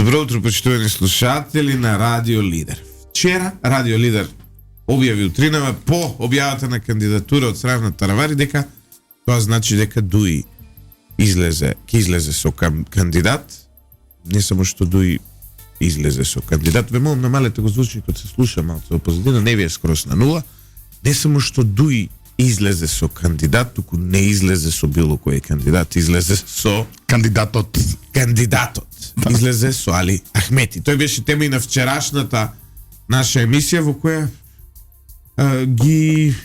Добро утро, почитувани слушатели на Радио Лидер. Вчера Радио Лидер објави утринава по објавата на кандидатура од страна на Таравари дека тоа значи дека Дуи ќе излезе со кандидат. Не само што Дуи излезе со кандидат, ве молам намалете го звучникот, се слуша малку опозадина, не ви е скрос на нула. Не само што Дуи излезе со кандидат, туку не излезе со било кој кандидат, излезе со Кандидатот. Излезе со Али Ахмети. Тој беше тема и на вчерашната наша емисија во која ги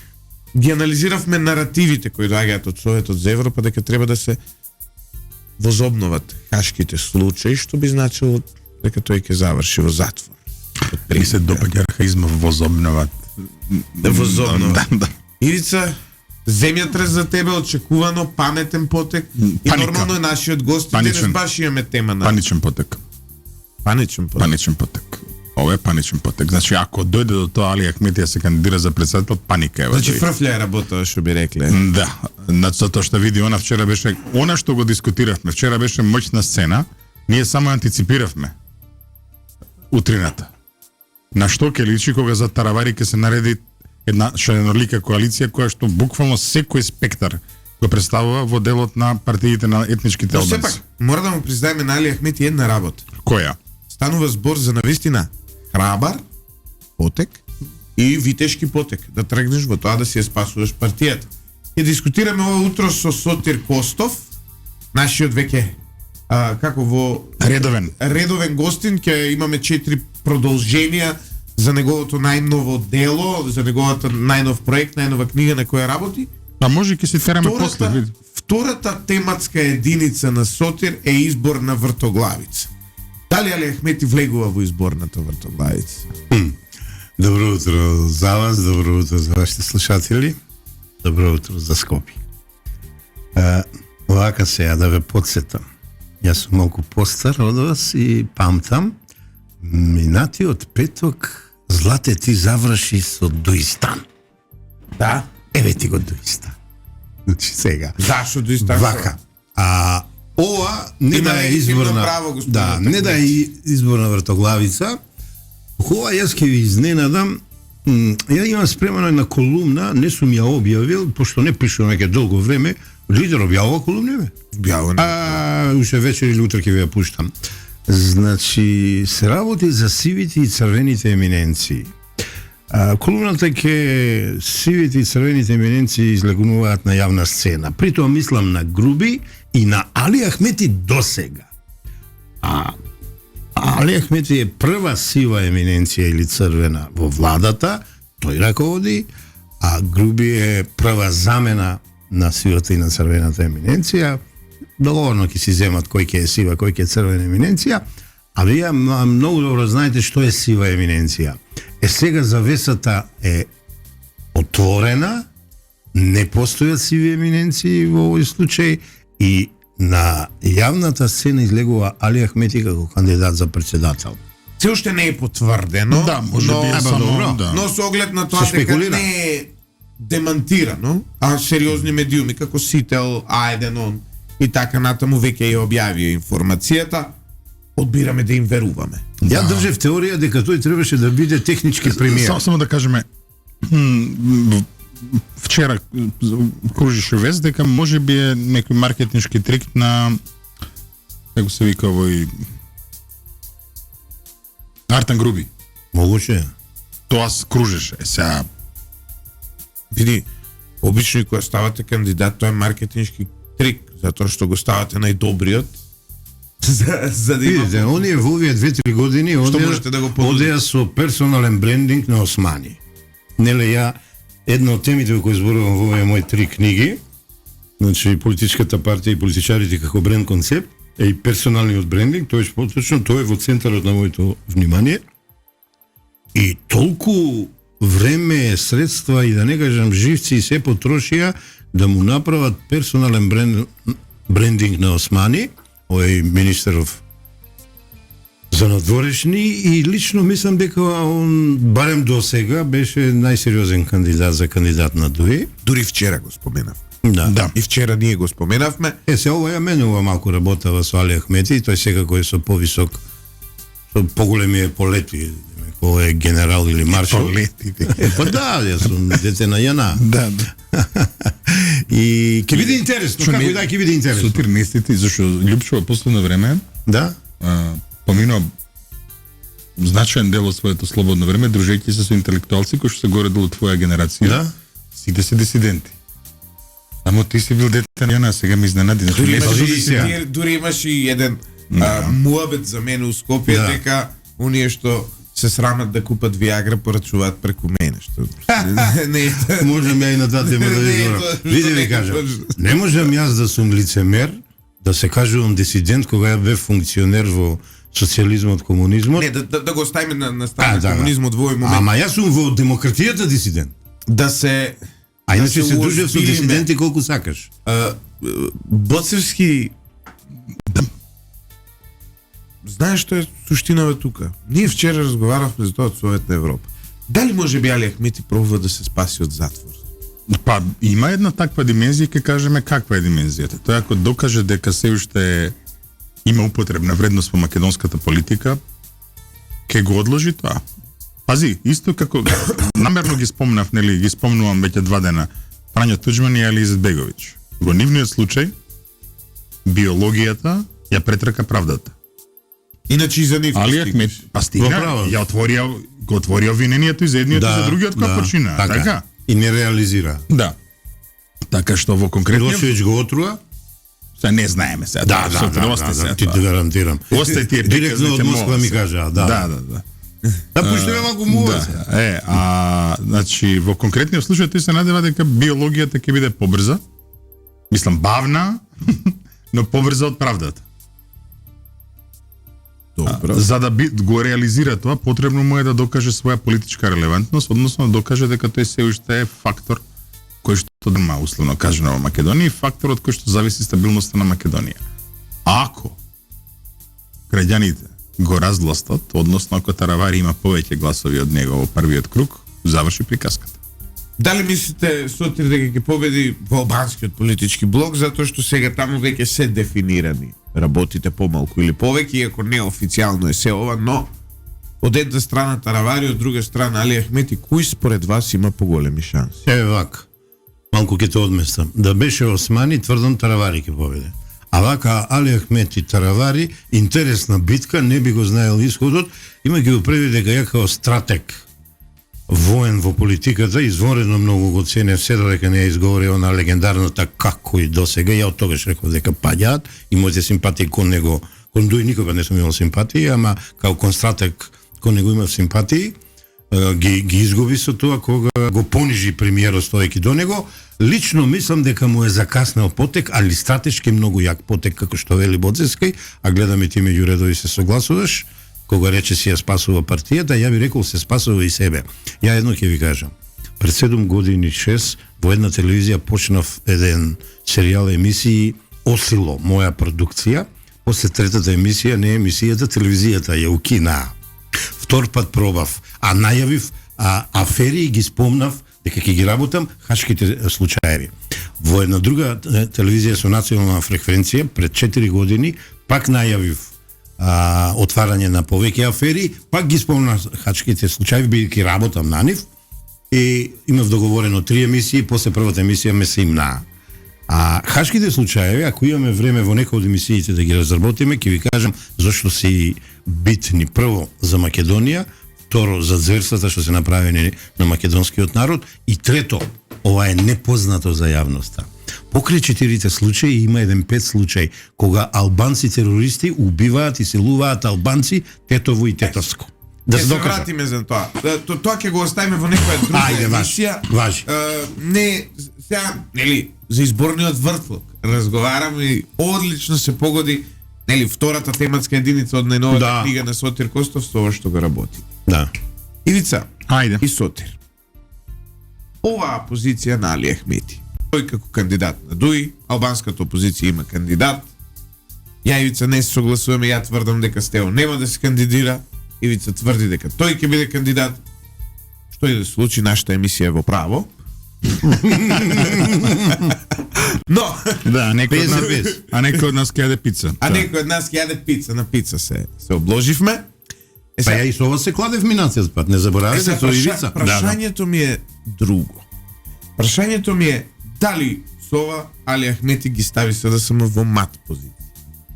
анализиравме наративите кои доаѓаат од Советот за Европа дека треба да се возобноват хашките случаи, што би значило дека тој ќе заврши во затвор. Ми се допаѓа архаизма возобноват. Да. Ирица, земјотрес за тебе, очекувано, паметен потек. И нормално е нашиот гост. Денес баш имаме тема на... Паничен потек. Ова е паничен потек. Значи, ако дојде до тоа Али Ахмети се кандидира за председател, паника е. Значи, фрфля е работа, што би рекле. Да. Тоа што види, она вчера беше... Она што го дискутиравме, вчера беше моќна сцена, ние само антиципиравме утрината. На што ќе личи кога за Таравари ќе се нареди една шаренолика коалиција која што буквално секој спектар го представува во делот на партиите на етничките албанци. Но сепак, мора да му признаеме на Али Ахмети една работа. Која? Станува збор за навистина храбар потек и витешки потек. Да тргнеш во тоа да си ја спасуваш партијата. Ќе дискутираме ова утро со Сотир Костов, нашиот веќе редовен гостин. Ќе имаме 4 продолженија за неговото најново дело, за неговата најнов проект, најнова книга на која работи. А може ќе се тераме после. Втората тематска единица на Сотир е избор на вртоглавица. Дали Али Ахмети влегува во изборната вртоглавица? Добро утро за вас, добро утро за вашите слушатели, добро утро за Скопје. Вака сега да ве подсетам. Јас сум малку постар од вас и памтам минатиот петок Злате ти заврши со Дуистан. Да? Еве ти го Дуистан. Значи сега. Зашо Дуистан? Вака. Ова не да е изборна, не да е изборна вртоглавица. Кога јас ќе ви изненадам, ја имам спремано една колумна, не сум ја објавил, пошто не пишувам веќе долго време. Лидер објавува колумна, бе? Објавува. Уште вечер или утре ќе ви ја пуштам. Значи, се работи за сивите и црвените еминенции. Колумната ке сивите и црвените еминенции излегнуваат на јавна сцена. При тоа мислам на Груби и на Али Ахмети досега. Али Ахмети е прва сива еминенција или црвена во владата, тој раководи, а Груби е прва замена на сивата и на црвената еминенција. Договорно ќе си земат кој ќе е сива, кој ќе е црвена еминенција, а вие многу добро знаете што е сива еминенција. Сега завесата е отворена, не постојат сиви еминенции во овој случај и на јавната сцена излегува Али Ахмети како кандидат за председател. Се уште не е потврдено, но со оглед на тоа дека не е демантирано, а сериозни медиуми како Сител, А1 и така натаму веќе ја објавија информацијата, одбираме да им веруваме. Ја држев теорија дека тој требаше да биде технички премиер. Само да кажеме, вчера кружише вест дека може би е некој маркетиншки трик на, како се вика овој, Артан Груби. Могуше. Тоа кружеше. Сега види, обично кога ставате кандидат, тоа е маркетиншки трик, затоа што го ставате најдобриот. За да видите, оние во овие 2-3 години одеа со персонален брендинг на Османи. Неле, ја една од темите кои зборувам во овие мои 3 книги, значи политичката партија и политичарите како бренд концепт, е и персоналниот брендинг, тоа е во центарот на моето внимание. И толку време, средства и да не кажам живци се потрошија да му направат персонален брендинг на Османи, овој министеров за надворешни, и лично мислам дека он барем до сега беше најсериозен кандидат за кандидат на Дуи. Дури вчера го споменав. Да. И вчера ние го споменавме. Се ова ја менува малку работава со Али Ахмети, тој секако е со повисок поголеми полети, кој е генерал или маршал. Полети. Па да, јас сум дете на Јана. Да. И ќе биде интересно, како и да ќе биде интересно. Со тирнестите, зашто Љупчо последно време Да? поминува значаен дел од своето слободно време дружејќи се со интелектуалци кои што се горе долу твоја генерација. Да? Сите се дисиденти. Само ти си бил дете на Јана, сега ми изненади. Дури имаш и еден муабет за мене у Скопје дека оние што се срамат да купат Виагра порачуваат преку мене, што не можам ја и на таа тема да ви говорам. Види ви кажам, не можам јас да сум лицемер, да се кажувам дисидент кога ја бев функционер во социјализмот, комунизмот. Не, да го оставиме на страна комунизмот во овој момент. Ама јас сум во демократијата дисидент. Да се А иначе се дружев со дисиденти колку сакаш. Боцевски знаеш што е суштината тука? Ние вчера разговаравме за тоа од Советна Европа. Дали може би Али Ахмети пробува да се спаси од затвор? Па има една таква димензија, ќе кажеме каква е димензијата. Тој ако докаже дека се уште има употребна вредност во македонската политика, ќе го одложи тоа. Пази, исто како намерно ги спомнав, нели, ги спомнувам веќе 2 дена, Фрањо Туџман и Али Изетбеговиќ. Во нивниот случај биологијата ја претрка правдата. Иначе и за нив. Али Ахмет, па стигна, ја го отворија обвинението и за едниот и за другиот кој почина. Така? И не реализира. Да. Така што во конкретно Милошевиќ го отрува? Се не знаеме сега. Да, ти те гарантирам. Остај тие директно од Москва ми кажа, да. Да. Да пуштиме малку мува. Значи во конкретниот случај тој се надева дека биологијата ќе биде побрза. Мислам бавна, но побрза од правдата. За да го реализира тоа, потребно му е да докаже своја политичка релевантност, односно да докаже дека тој се уште е фактор кој што има условно кажано во Македонија и фактор од кој што зависи стабилноста на Македонија. Ако граѓаните го разгластат, односно ако Таравари има повеќе гласови од него во првиот круг, заврши приказката. Дали мислите Сотир дека ќе победи во албанскиот политички блок затоа што сега таму веќе се дефинирани работите помалку или повеќе, иако не официјално е се ова, но од една страна Таравари, од друга страна Али Ахмети, кој според вас има поголеми шанси? Еве вака. Малку ќе те одместам. Да беше Османи, тврдам Таравари ќе победи. А вака Али Ахмети Таравари, интересна битка, не би го знаел исходот, имајќи го предвид дека ја као стратег воен во политиката, извонредно многу го ценев, се додека не ја изговори она легендарната како и досега, ја од тогаш реков дека паѓаат и моите симпатии кон него, кон Дуј никога не сум имал симпатии, ама као кон стратег кон него имав симпатии, ги изгуби со тоа кога го понижи премиерот стоејќи до него. Лично мислам дека му е закаснал потек, али стратешки многу јак потек, како што вели Боцевски, а гледам и ти меѓу редови се согласуваш, кога рече си ја спасува партијата, ја би рекол се спасува и себе. Ја едно ќе ви кажам. Пред 7 години 6 во една телевизија почнав еден серијал емисии Осило, моја продукција. После третата емисија, не емисијата, телевизијата ја укина. Втор пат пробав, а најавив афери и ги спомнав дека ќе ги работам хачките случаеви. Во една друга телевизија со национална фреквенција пред 4 години пак најавив отварање на повеќе афери, пак ги спомнав хачките случаеви, бидејќи работам на нив и имав договорено 3 емисии, после првата емисија ме се имна. А хачките случаеви, ако имаме време во некој од емисиите да ги разработиме, ќе ви кажам зашто си битни. Прво за Македонија, второ за зверствата што се направени на македонскиот народ и трето, ова е непознато за јавноста. Покрај 4 случаи има еден 5 случај кога албанци терористи убиваат и силуваат албанци Тетово и Тетовско. Да се вратиме за тоа. Тоа ќе го оставиме во некоја друга емисија. Важи. Не, сега, нели, за изборниот вртлок разговарам и одлично се погоди, нели, втората тематска единица од најновата книга на Сотир Костов со ова што го работи. Да. Ивица, ајде. И Сотир. Оваа позиција на Али Ахмети. Тој како кандидат на Дуј, албанската опозиција има кандидат. Ја Ивица не се согласуваме, ја тврдам дека Стео нема да се кандидира. Ивица тврди дека тој ќе биде кандидат. Што и да се случи, нашата емисија е во право. Но, да, некој од нас ќе јаде пица. А некој од нас ќе јаде пица, на пица се обложивме. Па ја и со ова се кладев минатиот пат, не заборавајте со Ивица. Прашањето ми е друго. Прашањето ми е дали со ова Али Ахмети ги стави СДСМ во мат позиција.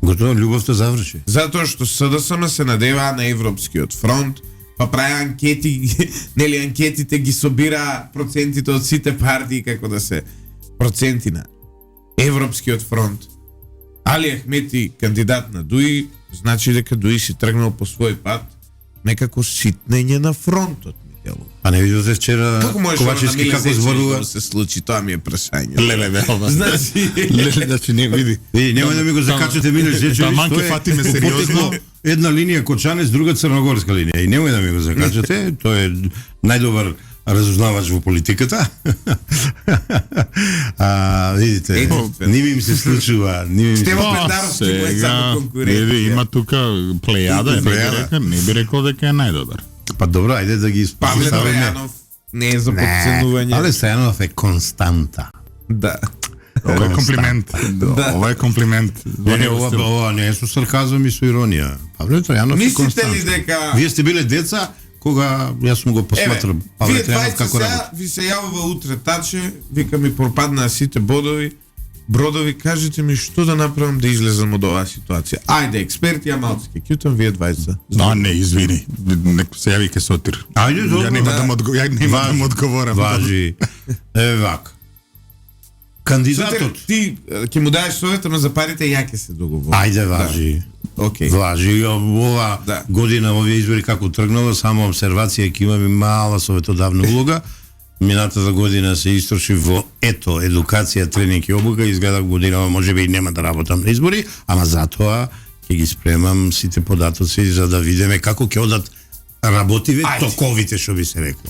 Готово, љубовта заврши. Затоа што СДСМ се надеваа на Европскиот фронт, па прави анкети, нели анкетите ги собира процентите од сите партии како да се проценти на Европскиот фронт. Али Ахмети кандидат на ДУИ, значи дека ДУИ си тргнал по свој пат, некако ситнење на фронтот ми делува. А не видите вчера Ковачевски како зборува? Да се случи, тоа ми е прашање. Леле, значи не види. Нема да ми го закачате Миле Зечевич. Таманке фатиме сериозно. Една линија Кочанец, друга црногорска линија. И немој да ми го закачате, тој е најдобар разузнавач во политиката. Видите, ними им се случува, Стево Петаровски му е само конкурент. Има тука плејада, не би рекол дека е најдобар. Па добро, ајде да ги Павле Тројанов не е за подценување. Але Стојанов е константа. Да. Ова е комплимент. Ова е комплимент. Ова не е со сарказам и со иронија. Павле Тројанов е константа. Мислите ли дека Вие сте биле деца кога јас сум го посматрам Павле Тројанов како работи. Ви се јавува утре Таче, вика ми пропаднаа сите бродови, кажете ми што да направам да излезам од оваа ситуација. Ајде, експерти, ја малци, ке кјутам вие двајца. Не, извини. Некој се јави ке Сотир. Ајде, добро. Ја нема да му одговорам. Важи. Вака. Кандидатот. Ти ќе му даеш совет, ама за парите ја ќе се договорам. Ајде, важи. Океј. Важи. Ова година, овие избори како тргнала, само обсервација ќе имаме мала советодавна улога. Минатата година се истроши во едукација, тренинг и обука, изгледа година можеби и нема да работам на избори, ама затоа ќе ги спремам сите податоци за да видиме како ќе одат работиве токовите, што би се рекло.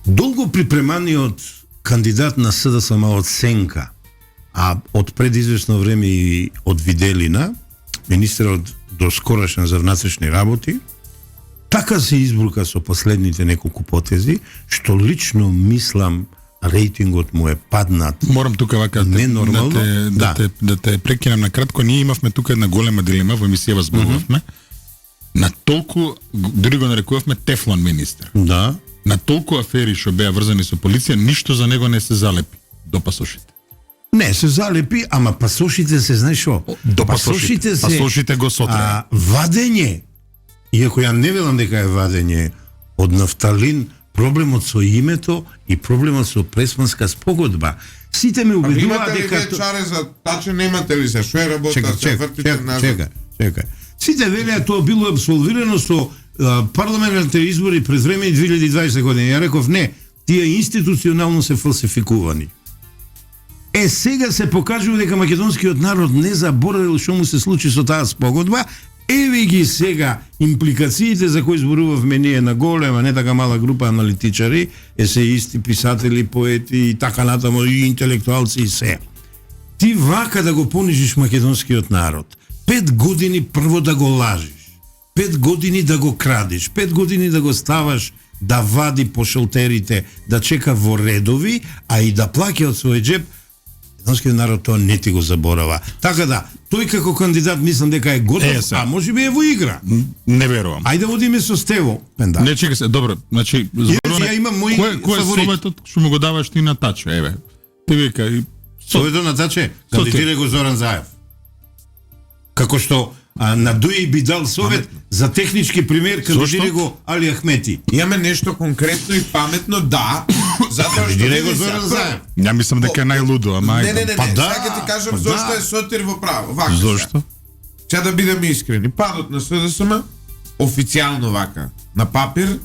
Долго припреманиот кандидат на СДСМ од Сенка, а од предизвестно време и од Виделина, министерот доскорошен за внатрешни работи, така се избрука со последните неколку потези, што лично мислам рейтингот му е паднат. Морам тука вака да те прекинам на кратко. Ние имавме тука една голема дилема во емисија зборувавме. На толку, дури го нарекувавме Тефлон министер. Да. На толку афери што беа врзани со полиција, ништо за него не се залепи до пасошите. Не се залепи, ама пасошите се, знаеш шо? До пасошите се. Пасошите го сотреа. Вадење, иако ја не велам дека е вадење од нафталин, проблемот со името и проблемот со пресманска спогодба. Сите ме убедуваат дека... Имате ли чаре за Таче, немате ли се? Шо е работа? Чекај. Сите велеа тоа било абсолвирано со парламентарните избори пред време и 2020 година. Ја реков не, тие институционално се фалсификувани. Сега се покажува дека македонскиот народ не заборавил што му се случи со таа спогодба. Еве ги сега импликациите за кои зборувавме ние на голема, не така мала група аналитичари, есеисти, писатели, поети и така натаму, и интелектуалци и се. Ти вака да го понижиш македонскиот народ. 5 години прво да го лажиш, 5 години да го крадиш, 5 години да го ставаш да вади по шелтерите, да чека во редови, а и да плаќа од свој джеб, македонскиот народ тоа не ти го заборава. Така да, тој како кандидат мислам дека е готов, а може би е во игра. Не верувам. Ајде водиме со Стево. Пендар. Не, чекай се, добро, значи ја имам мој кој е советот што му го даваш ти на Таче, еве. Ти вика и советот на Таче, кандидира го Зоран Заев. Како што на ДУИ би дал совет за технички пример, кандидира го Али Ахмети. Имаме нешто конкретно и паметно, да, затоа што го Зоран Заев. Ја мислам дека е најлудо, ама не, сега ќе ти кажам зошто е Сотир во право. Вака. Зошто? Ќе да бидеме искрени. Падот на СДСМ официјално вака, на папир,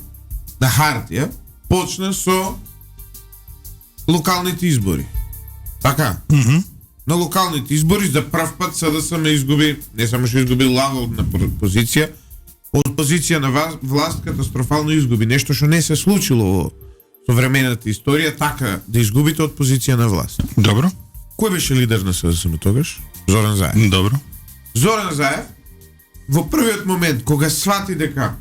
на хартија, почна со локалните избори. Така? На локалните избори за прв пат СДСМ изгуби, не само што изгуби лагодна позиција, од позиција на власт катастрофално изгуби. Нешто што не се случило во современата историја, така да изгубите од позиција на власт. Добро. Кој беше лидер на СДСМ тогаш? Зоран Заев. Добро. Зоран Заев во првиот момент кога свати дека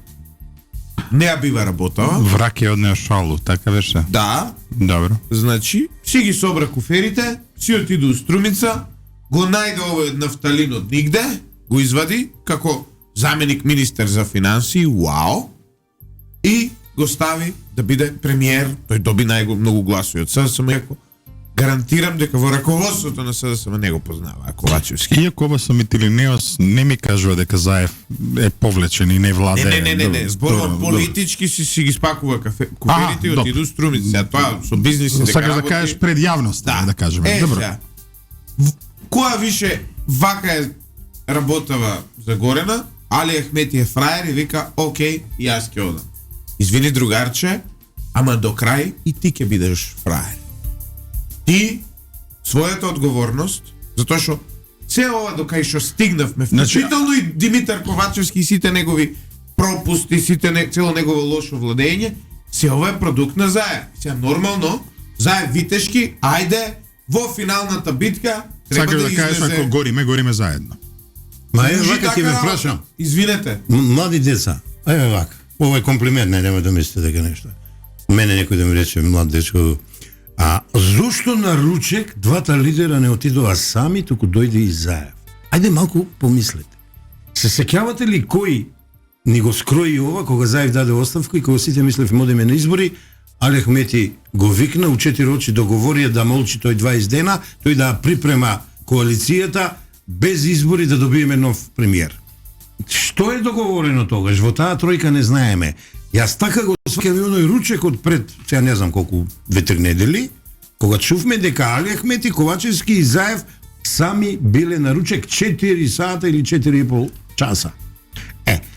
не ја бива работава, враке од неа шалу, така беше. Да. Добро. Значи, си ги собра куферите, си отиде у Струмица, го најде овој нафталин од нигде, го извади, како заменик министер за финансии, вау, и го стави да биде премиер, тој доби многу гласови од СДСМ, иако гарантирам дека во раководството на СДСМ не го познава Ковачевски. Иако ова со Митилинеос не ми кажува дека Заев е повлечен и не владее. Не, зборува политички си ги спакува куферите и отиду струмици. Сега тоа со бизнеси дека сакаш да кажеш пред јавноста, да кажеме. Добро. Која више вака е работава за Горена, Али Ахмети е фраер и вика, окей, јас ќе одам. Извини, другарче, ама до крај и ти ќе бидеш фраер. Ти својата одговорност, затоа што се ова до кај што стигнавме, вклучително и Димитар Ковачевски и сите негови пропусти, цело негово лошо владење, се ова е продукт на Заев. Сега нормално, Заев Витешки, ајде во финалната битка треба да излезе. Сакаш да кажеш, ако гориме заедно. Ма е вака ќе ме прашам. Извинете. Млади деца, е вака. Ова е комплимент, нема да мислите дека нешто. Мене некој да ми рече млад дечко, зошто на ручек двата лидера не отидоа сами, туку дојде и Заев? Ајде малку помислете. Се сеќавате ли кој ни го скрои ова кога Заев даде оставка и кога сите мислев одиме на избори, Али Ахмети го викна у 4 очи, договорија да молчи тој 20 дена, тој да припрема коалицијата без избори да добиеме нов премиер. Што е договорено тогаш? Во таа тројка не знаеме. Јас така го сваќам и оној ручек од пред, сега не знам колку 2-3 недели, кога чувме дека Али Ахмети, Ковачевски и Заев сами биле на ручек 4 сата или 4,5 часа.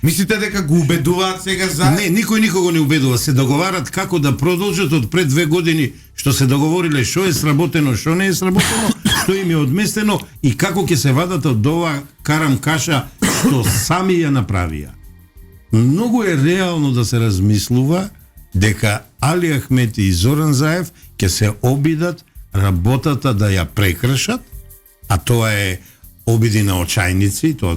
Мислите дека го убедуваат сега Заев? Не, никој никого не убедува. Се договарат како да продолжат од пред 2 години што се договориле, што е сработено, што не е сработено, што им е одместено и како ќе се вадат од ова карам каша што сами ја направија. Многу е реално да се размислува дека Али Ахмети и Зоран Заев ќе се обидат работата да ја прекршат, а тоа е обиди на очајници, тоа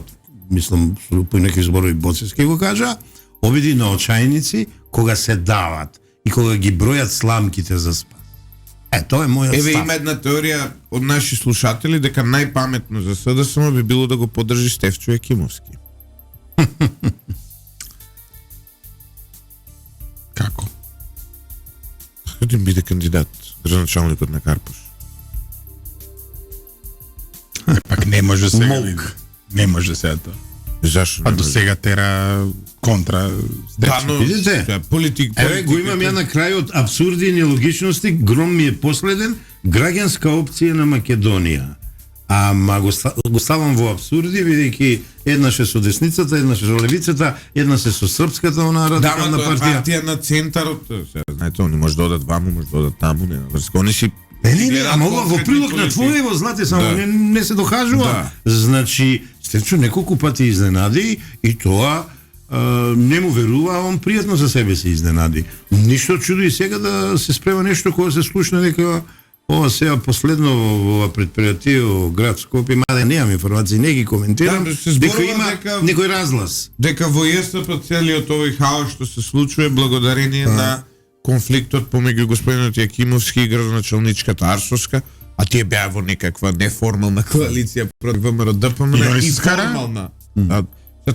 мислам по некои зборови Боцевски го кажа, обиди на очајници кога се дават и кога ги бројат сламките за спас. Тоа е мојот став. Еве има една теорија од наши слушатели дека најпаметно за СДСМ би било да го поддржи Стефчо Екимовски. Како? Како им биде кандидат, градоначалникот на Карпуш? Пак не може сега. Не може сега тоа. Зашо? А до сега тера контра. Да, но видите? Еве го имам ја на крајот апсурди и нелогичности, Гром ми е последен, граѓанска опција на Македонија. Ама го ставам во апсурди, бидејќи еднаш е со десницата, еднаш е со левицата, еднаш е со српската, онаа радикална партија. Партија на центарот, знаете, они може да одат ваму, може да одат таму, нема врска. Они си Не, ама ова во прилог на твоево, знате, само не се докажува. Значи, Стефчо неколку пати изненади и тоа не му верува, он пријатно за себе се изненади. Ништо чудо и сега да се спрема нешто кога се слушна дека ова сега последно ова предпријатие во град Скопје, мада немам информации, не ги коментирам, дека има некој разлаз. Дека во ЕСП целиот овој хаос што се случува благодарение на конфликтот помеѓу господинот Јакимовски и градоначалничката Арсовска, а тие беа во некаква неформална коалиција против ВМРО ДПМН и формална.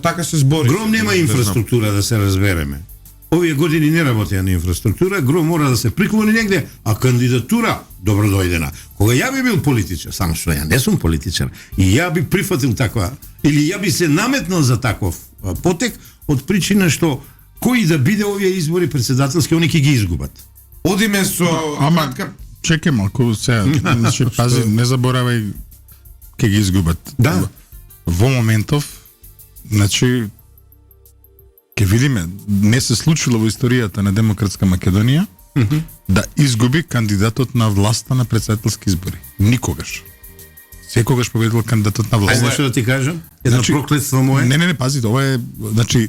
Така се збори. Гром нема инфраструктура, да се разбереме. Овие години не работеа на инфраструктура, Гром мора да се приклони негде, а кандидатура добро дојдена. Кога ја би бил политичар, само што ја не сум политичар, и ја би прифатил таква, или ја би се наметнал за таков потек, од причина што кои да биде овие избори председателски, они ќе ги изгубат. Одиме со Ама чекај малку сега, значи пази, не заборавај ќе ги изгубат. Да. Во моментов, значи ќе видиме, не се случило во историјата на Демократска Македонија да изгуби кандидатот на власта на председателски избори. Никогаш. Секогаш победил кандидатот на власт. Знаеш што да ти кажам? Едно проклетство мое. Не, пази, ова е, значи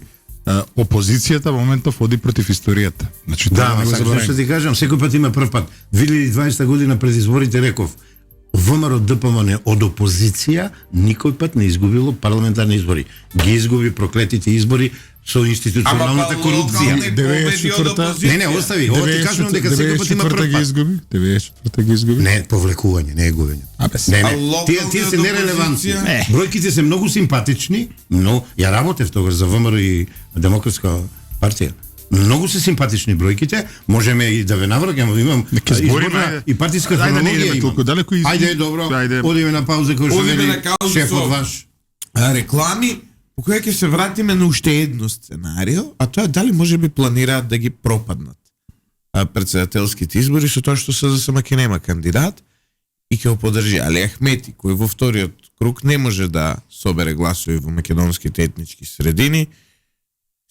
опозицијата во моментов оди против историјата. Значи да, сакам што ти кажам, секој пат има прв пат. 2020 година пред изборите реков, ВМРО ДПМН од опозиција никој пат не изгубило парламентарни избори. Ги изгуби проклетите избори со институционалната корупција. Не, остави. Ова ти кажувам дека секој пат има прв пат. 94-та ги изгуби. Не, повлекување, не е губење. Тие се нерелевантни. Бројките се многу симпатични, но ја работев тогаш за ВМРО и Демократска партија. Многу се симпатични бројките, можеме и да ве навраќаме, имам изборна и партиска хронологија имам. Ајде, добро, одиме на пауза кој што вели шефот ваш. Реклами, по која ќе се вратиме на уште едно сценарио, а тоа дали може би планираат да ги пропаднат председателските избори со тоа што СДСМ ќе нема кандидат и ќе го подржи Али Ахмети, кој во вториот круг не може да собере гласови во македонските етнички средини.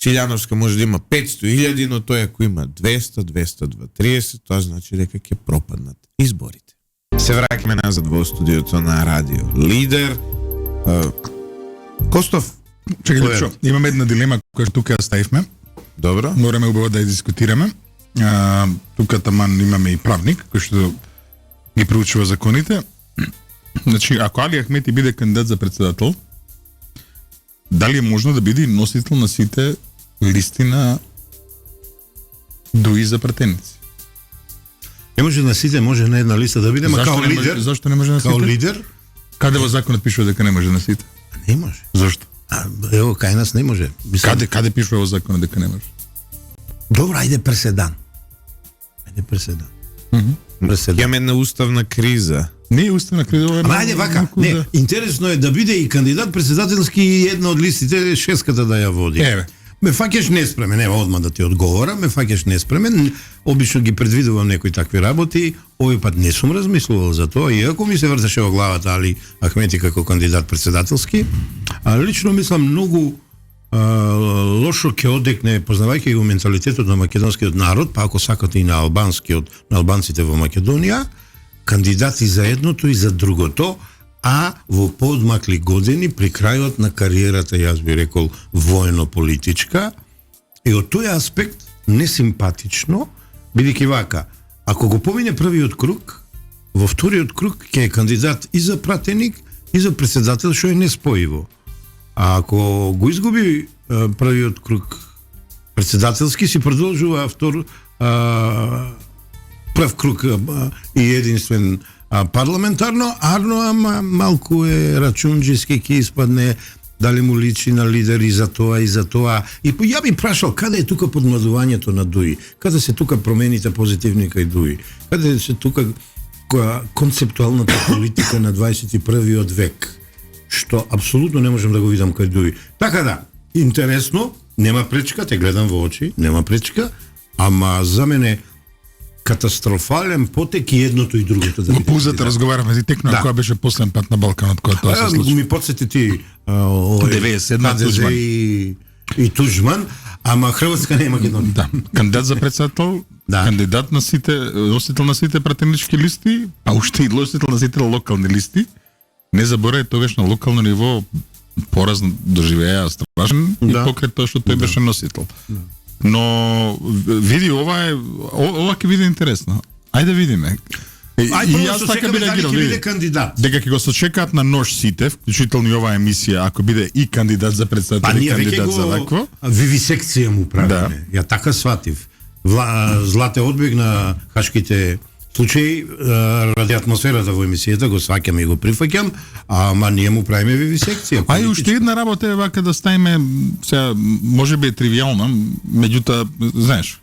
Силјановска може да има 500.000, но тој ако има 200, 230, тоа значи дека ќе пропаднат изборите. Се враќаме назад во студиото на Радио Лидер. Костов, чекај Лепчо, имаме една дилема која тука ја ставивме. Добро. Мораме убаво да ја дискутираме. Тука таман имаме и правник кој што ги проучува законите. Значи, ако Али Ахмети биде кандидат за председател, дали е можно да биде носител на сите листи на ДУИ за пратеници? Не може на сите, може на една листа да биде, ма као лидер. Зашто не може на сите? Као лидер? Каде во законот пишува дека не може на сите? Не може. Зашто? Ево, кај нас не може. Каде пишува во законот дека не може? Добро, ајде преседан. Имаме една уставна криза. Не е уставна криза. Ама ајде вака, не, интересно е да биде и кандидат председателски и една од листите шеската да ја води. Еве. Ме фаќаш неспремен, ева одма да ти одговора, ме фаќаш неспремен, обично ги предвидувам некои такви работи, овој пат не сум размислувал за тоа, иако ми се вртеше во главата Али Ахмети како кандидат председателски, а лично мислам многу лошо ќе одекне, познавајќи го менталитетот на македонскиот народ, па ако сакате и на албанците во Македонија, кандидати за едното и за другото, а во поодмакли години при крајот на кариерата, јас би рекол, воено-политичка, и од тој аспект несимпатично, бидејќи вака, ако го помине првиот круг, во вториот круг ќе е кандидат и за пратеник, и за председател, што е неспоиво. А ако го изгуби првиот круг председателски, си продолжува прв круг и единствен парламентарно, ама малку е рачунџиски ќе испадне, дали му личи на лидери за тоа и за тоа. И ја би прашал, каде е тука подмладувањето на ДУИ? Каде се тука промените позитивни кај ДУИ? Каде се тука концептуалната политика на 21. век? Што апсолутно не можам да го видам кај ДУИ. Така да, интересно, нема пречка, те гледам во очи, нема пречка, ама за мене катастрофален потек и едното и другото да биде. Пузата разговараме и текно, која беше последен пат на Балканот која тоа се случи. Ми подсети ти 97 Туџман и Туџман, ама Хрватска не е Македонија. Да, кандидат за председател, кандидат на сите, носител на сите пратенички листи, а уште и носител на сите локални листи. Не заборај, тогаш на локално ниво пораз доживеа страшен и покрај тоа што тој беше носител. Но види, ова ќе биде интересно. Ајде видиме. Ајде јас така би реагирал, ќе биде кандидат. Дека ќе го сочекаат на нож сите, вклучително и оваа емисија, ако биде и кандидат за председател и кандидат за вакво. Вивисекција му правиме. Ја така сватив. Злате одбег на хашките случаи, ради атмосферата во емисијата, го сваќам и го прифаќам, ама ние му правиме вивисекција. А и уште една работа е вака да ставиме, сега, може би е тривијална, меѓутоа, знаеш,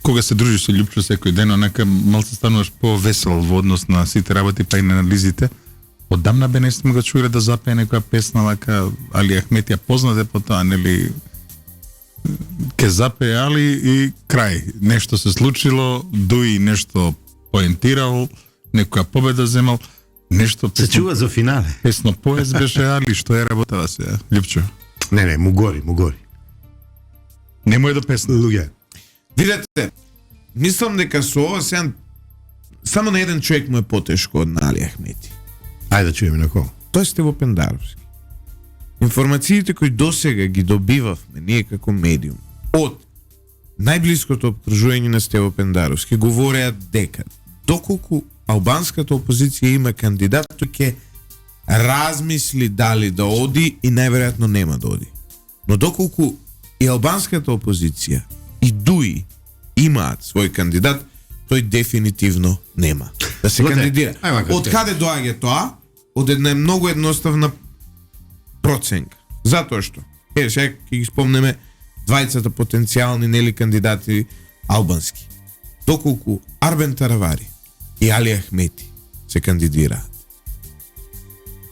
кога се дружиш со Љупчо секој ден, онака малце стануваш по-весел во однос на сите работи, па и на анализите. Одамна бе не сме го чуеле да запее некоја песна, лака, Али Ахмети ја познате по тоа, нели, ке запее Али и крај. Нешто се случило, ДУИ нешто поентирал, некоја победа земал, нешто се чува за финале. Песно поез беше Али, што е работава сега, Љупчо? Не, му гори. Нема е да песна. Луѓе. Видете, мислам дека со ова сега само на еден човек му е потешко од Али Ахмети. Ајде да чуеме на кого. Тој Стево Пендаровски. Информациите кои досега ги добивавме ние како медиум од најблиското обкружување на Стево Пендаровски говореа дека доколку албанската опозиција има кандидат, тој ќе размисли дали да оди и најверојатно нема да оди. Но доколку и албанската опозиција и ДУИ имаат свој кандидат, тој дефинитивно нема да се кандидира. Од каде доаѓа тоа? Од една многу едноставна проценка. Затоа што, сега ќе ги спомнеме двајцата потенцијални нели кандидати албански. Доколку Арбен Таравари и Али Ахмети се кандидираат,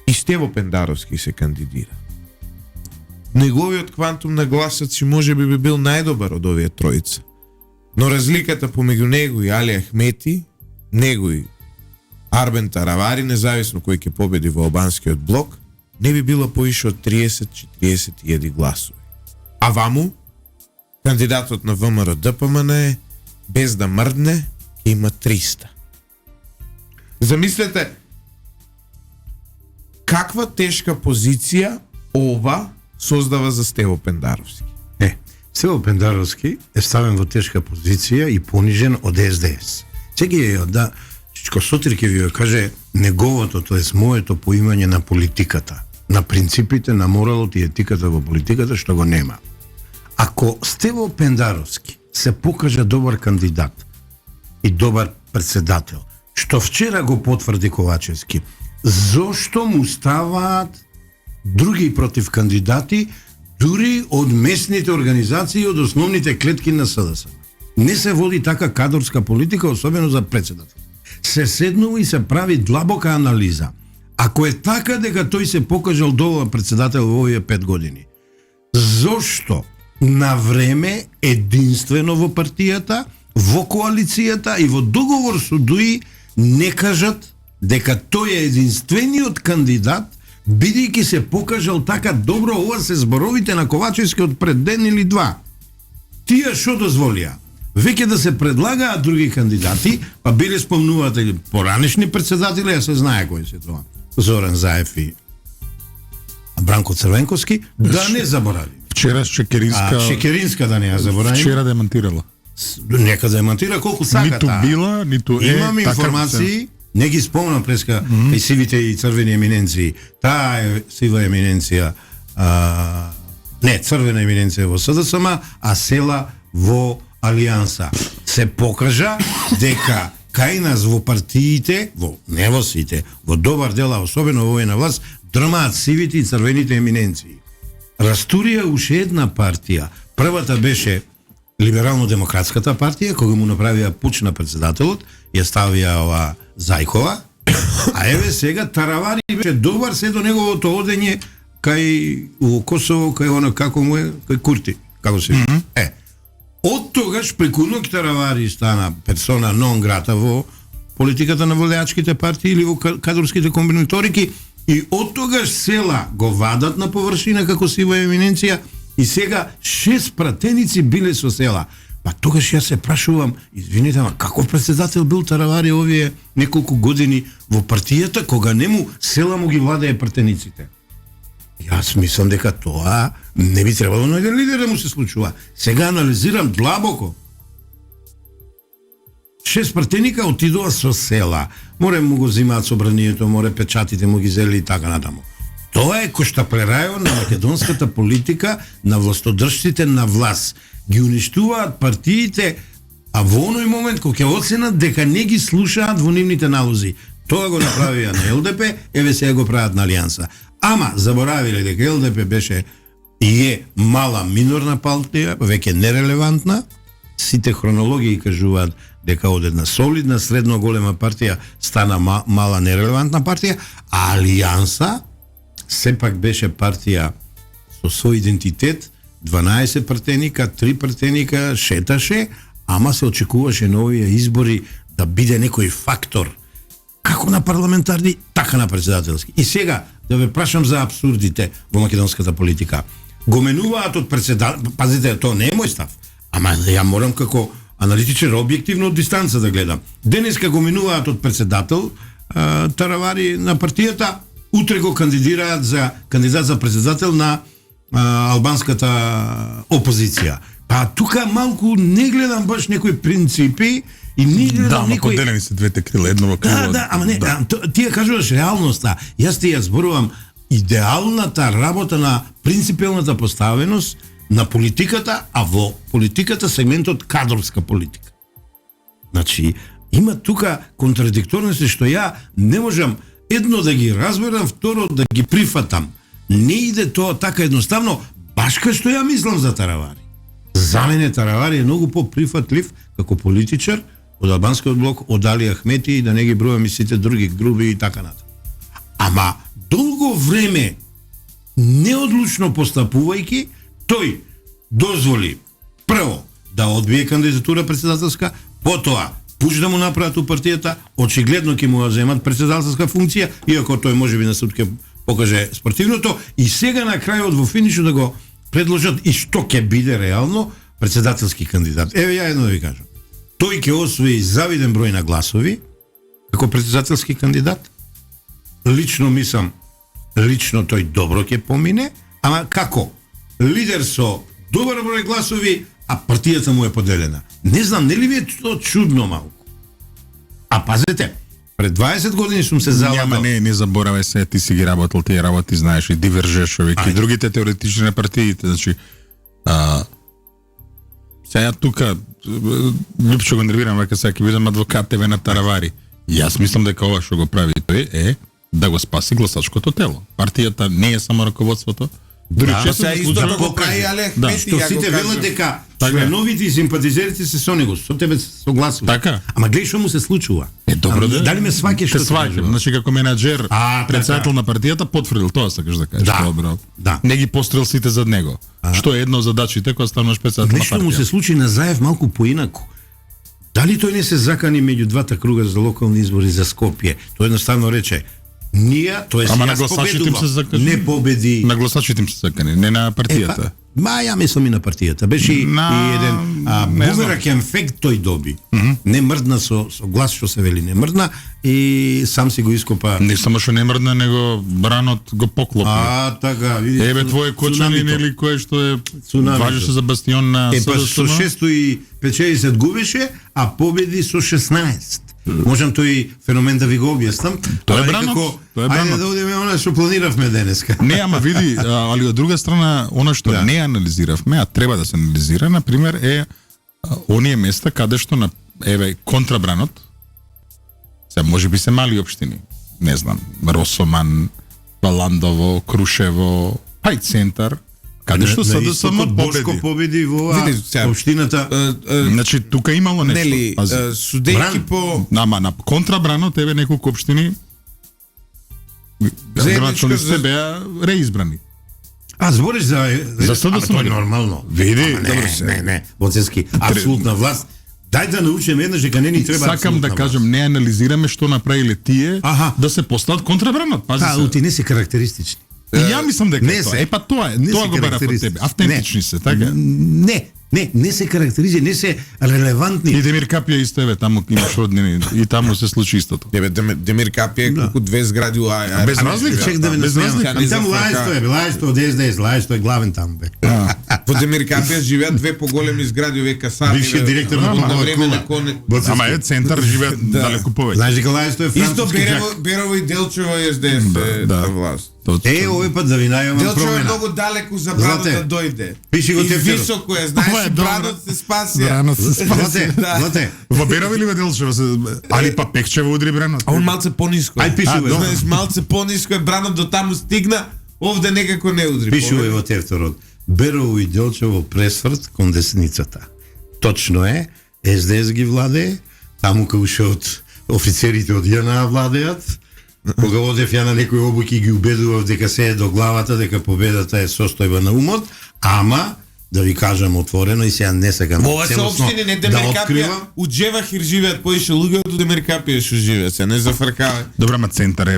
и Стево Пендаровски се кандидира, неговиот квантум на гласот си може би бил најдобар од овие тројца. Но разликата помеѓу него и Али Ахмети, него и Арбен Таравари, независно кој ќе победи во албанскиот блок, не би била поише од 30-41 гласови. А ваму, кандидатот на ВМРО ДПМН е, без да мрдне, ќе има 300. Замислете, каква тешка позиција ова создава за Стево Пендаровски. Стево Пендаровски е ставен во тешка позиција и понижен од СДС. Сега да Чичко Сотир ќе ви каже неговото, тоест моето поимање на политиката, на принципите, на моралот и етиката во политиката, што го нема. Ако Стево Пендаровски се покажа добар кандидат и добар председател, што вчера го потврди Ковачевски, зошто му ставаат други против кандидати, дури од местните организации и од основните клетки на СДС? Не се води така кадрска политика, особено за председател. Се седнува и се прави длабока анализа. Ако е така дека тој се покажал добар председател во овие 5 години, зошто на време единствено во партијата, во коалицијата и во договор со ДУИ не кажат дека тој е единствениот кандидат, бидејќи се покажал така добро? Ова се зборовите на Ковачевски од пред ден или два. Тие што дозволија? Веќе да се предлагаат други кандидати, па биле спомнувате поранешни председатели, а се знае кои се тоа. Зоран Заев и Бранко Црвенковски, да не заборави. Вчера Шекеринска да не ја заборави. Вчера демонтирала. Нека демонтира колку сака. Ниту била, ниту е. Имам информации, не ги спомнам преска и сивите и црвени еминенции. Таа е сива еминенција, не, црвена еминенција во СДСМ, а села во Алијанса. Се покажа дека кај нас во партиите, не во сите, во добар дела, особено во овој на власт, дрмаат сивите и црвените еминенции. Растурија уште една партија. Првата беше Либерално-демократската партија, кога му направија пуч на председателот, ја ставија ова Зајкова, а еве сега Таравари беше добар се до неговото одење кај во Косово, кај оно како му е, кај Курти, како се од тогаш преку ноќ Таравари стана персона нон грата во политиката на влијачките партии или во кадрските комбинаторики, и од тогаш села го вадат на површина како сива еминенција, и сега 6 пратеници биле со села. Па тогаш јас се прашувам, извините, ама каков председател бил Таравари овие неколку години во партијата, кога нему села му ги владее пратениците? Јас мислам дека тоа не би требало на еден лидер да му се случува. Сега анализирам длабоко. 6 пратеника отидоа со села. Море му го зимаат собранието, море печатите му ги зели и така натаму. Тоа е коштаплерајо на македонската политика, на властодржците на власт. Ги уништуваат партиите, а во оној момент кога ќе оценат дека не ги слушаат во нивните налози. Тоа го направија на ЛДП, еве сега го прават на Алијанса. Ама заборавиле дека ЛДП беше и е мала минорна партија, веќе нерелевантна. Сите хронологии кажуваат дека од една солидна, средно голема партија стана мала нерелевантна партија, а Алијанса сепак беше партија со свој идентитет, 12 пратеника, 3 пратеника, шеташе, ама се очекуваше на овие избори да биде некој фактор, како на парламентарни, така на председателски. И сега, да ве прашам за абсурдите во македонската политика. Го менуваат од председател, пазите, тоа не е мој став, ама ја морам како аналитичар објективно од дистанца да гледам. Денеска го менуваат од председател Таравари на партијата, утре го кандидираат за кандидат за председател на албанската опозиција. Па тука малку не гледам баш некои принципи и не гледам некои... Да, поделени се двете крила, едно во крило. Да, ама не, тие кажуваш реалноста. Јас ти ја зборувам идеалната работа на принципелната поставеност на политиката, а во политиката сегментот кадровска политика. Значи, има тука контрадикторности што ја не можам едно да ги разберам, второ да ги прифатам. Не иде тоа така едноставно, баш кај што ја мислам за Таравари. За мене Таравари е многу по-прифатлив како политичар од албанскиот блок, од Али Ахмети и да не ги бројам и сите други груби и така натаму. Ама долго време неодлучно постапувајќи, тој дозволи прво да одбие кандидатура председателска, потоа пуш да му направат у партијата, очигледно ќе му ја земат председателска функција, иако тој можеби на суд ќе покаже спортивното, и сега на крајот во финишот да го предложат и што ќе биде реално председателски кандидат. Еве ја едно да ви кажам. Тој ќе освои завиден број на гласови како председателски кандидат. Лично мислам, лично тој добро ќе помине, ама како? Лидер со добар број гласови, а партијата му е поделена. Не знам, нели ви е тоа чудно малку? А пазете, пред 20 години сум се заладал. Няма, не заборавај се, ти си ги работил тие работи, знаеш, и Дивержешовик и другите теоретични на партиите, значи сега тука Липчо го нервирам, вака сега ќе бидам адвокат тебе на Таравари. И јас мислам дека ова што го прави тој е да го спаси гласачкото тело. Партијата не е само раководството. Да, сега истото го прави Али Ахмети. Што сите велат дека членовите и симпатизерите се со него, со тебе се согласуват. Така. Ама гледај што му се случува. Добро да. Дали ме сваќаш што сваќам? Значи како менаџер, председател на партијата потврдил тоа сакаш да кажеш, добро. Да. Не ги пострел сите зад него. Што е едно од задачите кога станеш председател на партија. Нешто му се случи на Заев малку поинаку. Дали тој не се закани меѓу двата круга за локални избори за Скопје? Тој едноставно рече: ние, тоест јас победувам, не победи. На гласачите им се закани, не на партијата. Ја мислам и на партијата. Беше и еден бумеранг ефект тој доби. Не мрдна со глас, што се вели, не мрдна и сам си го ископа. Не само што не мрдна, него бранот го поклопи. Така, види. Еве твое кочани нели кое што е важеше за бастион на СДСМ. Со 650 губеше, а победи со 16. Можам тој феномен да ви го објаснам. Тоа е бранот. Ајде да одиме она што планиравме денеска. Не, ама види, али од друга страна, она што не анализиравме, а треба да се анализира, на пример, е оние места каде што на контрабранот, сега можеби се мали општини, не знам, Росоман, Баландово, Крушево, Пај центар, каде што СДСМ победи во општината. Значи тука имало нешто. Нели, судејќи по на контрабранот еве неколку општини градоначалниците беа реизбрани. Збориш за СДСМ. Тоа е нормално. Види, не, Боцевски, апсолутна власт. Дај да научиме еднаш дека не ни треба. Сакам да кажам, не анализираме што направиле тие да се постават контрабранот. Пази се. Ти не се карактеристични. И ја мислам дека тоа. Тоа го барав од тебе. Автентични се, така? Не се карактеризирани, не се релевантни. И Демир Капија исто еве таму имаш роднини и таму се случи истото. Демир Капија е колку две згради у без разлика. Чек да ме насмејам. Таму Лајсто од СДС, Лајсто е главен таму бе. Во Демир Капија живеат две поголеми згради овие касарни. Бившиот директор на време на Коне. Ама е центар живеат далеку повеќе. Знаеш дека Лајсто е француски џак. Исто Берово и Делчево е СДС на власт. Овој пат да ви најавам промена. Делчево е многу далеку за Бранот да дојде. Пиши го тефтерот. Високо е, знаеш, Бранот се спасија. Бранот се спасија. Влате. Во Берово или во Делчево се али па Пекчево удри Бранот. А он малце пониско. Ај пиши го. Знаеш, малце пониско е, Бранот до таму стигна, овде некако не удри. Пиши во тефтерот. Берово и Делчево пресврт кон десницата. Точно е, СДС ги владее, таму кај уште од офицерите од ЈНА владеат. Кога одев ја на некои обуки ги убедував дека се е до главата, дека победата е состојба на умот, ама да ви кажам отворено и сега не сакам ова се општини, не Демир Капија, у Джевахир живеат поише луѓе од Демир Капија што живеат, се не зафркавај. Добра, ма центар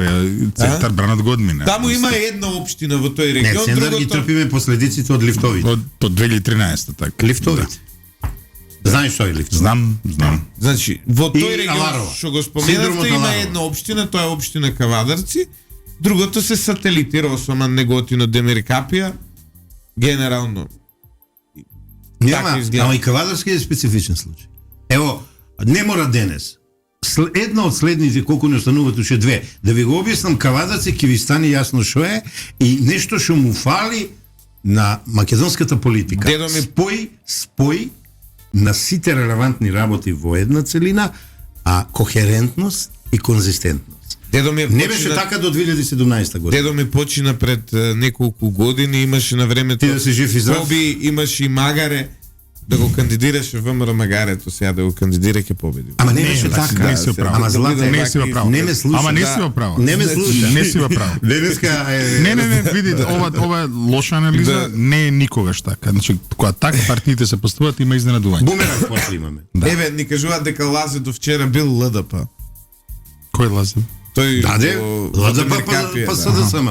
центар Бранот го одмина. Таму има една општина во тој регион, не, центар ги трпиме последиците од лифтовите. Од 2013 така. Лифтовите. Знаеш што е лифт? Знам. Значи, во тој регион што го споменавте има една општина, тоа е општина Кавадарци, другото се сателити Росоман, Неготино, Демир Капија, генерално. Ама и Кавадарски е специфичен случај. Ево, не мора денес. Една од следните, колку не остануваат уште две, да ви го објаснам, Кавадарци ќе ви стане јасно што е и нешто што му фали на македонската политика. Дедо ми Спој на сите релевантни работи во една целина, а кохерентност и конзистентност. Дедо ми не беше така до 2017 година. Дедо ми почина пред неколку години, имаше на времето Ти да си жив и здрав. Коби, имаше и Магаре, да го кандидираше ВМРО Магарето, сега да го кандидира ќе победи. Ама не беше така. Не си право. Ама Злате, не си право. Не ме слуша. Ама не си право. Не ме слуша. Не си право. Денеска Не, види, ова е лоша анализа, не е никогаш така. Значи, кога така партиите се поступат, има изненадување. Бумеранг после имаме. Да. Еве, ни кажуваат дека Лазе до вчера бил ЛДП. Кој Лазе? Тој ЛДП па СДСМ.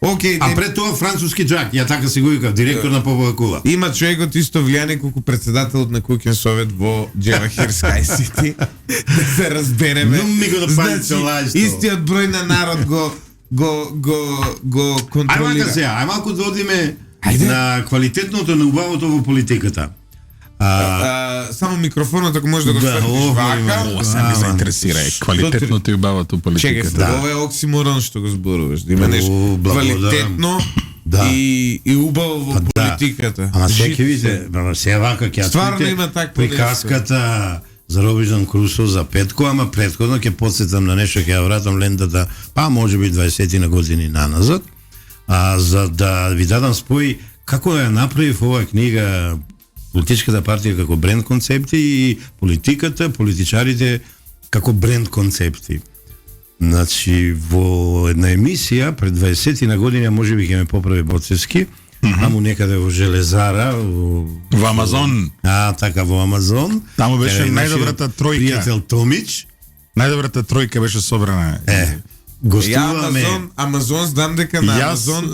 Океј, А пред тоа француски джак, ја така си го викав, директор на ППК. има човекот исто влијание колку председателот на Куќен совет во Джевахир Скай Сити. Да се разбереме. Но ми го да пали целајсто. Истиот број на народ го контролира. Ај малку да одиме Ајде. на квалитетното, на убавото во политиката. Само микрофонот ако може да го свртиш вака. Ова се ми заинтересира. Квалитетното и убавото политиката. Чекай, ова е оксиморон што го зборуваш. Да има нешто квалитетно и убаво во политиката. Ама секи видите, се вака ќе Стварно има такво приказката за Робинзон Крусо за Петко, ама претходно ќе подсетам на нешто, ќе ја вратам лентата, па може би 20 на години наназад, за да ви дадам спој како ја направив оваа книга политичката партија како бренд концепти и политиката, политичарите како бренд концепти. Значи, во една емисија пред 20 на година, може би ќе ме поправи Боцевски, таму некаде во Железара, во Амазон. Така во Амазон. Таму беше најдобрата тројка. Пријател Томич. Најдобрата тројка беше собрана. Гостуваме. Амазон, знам дека на Амазон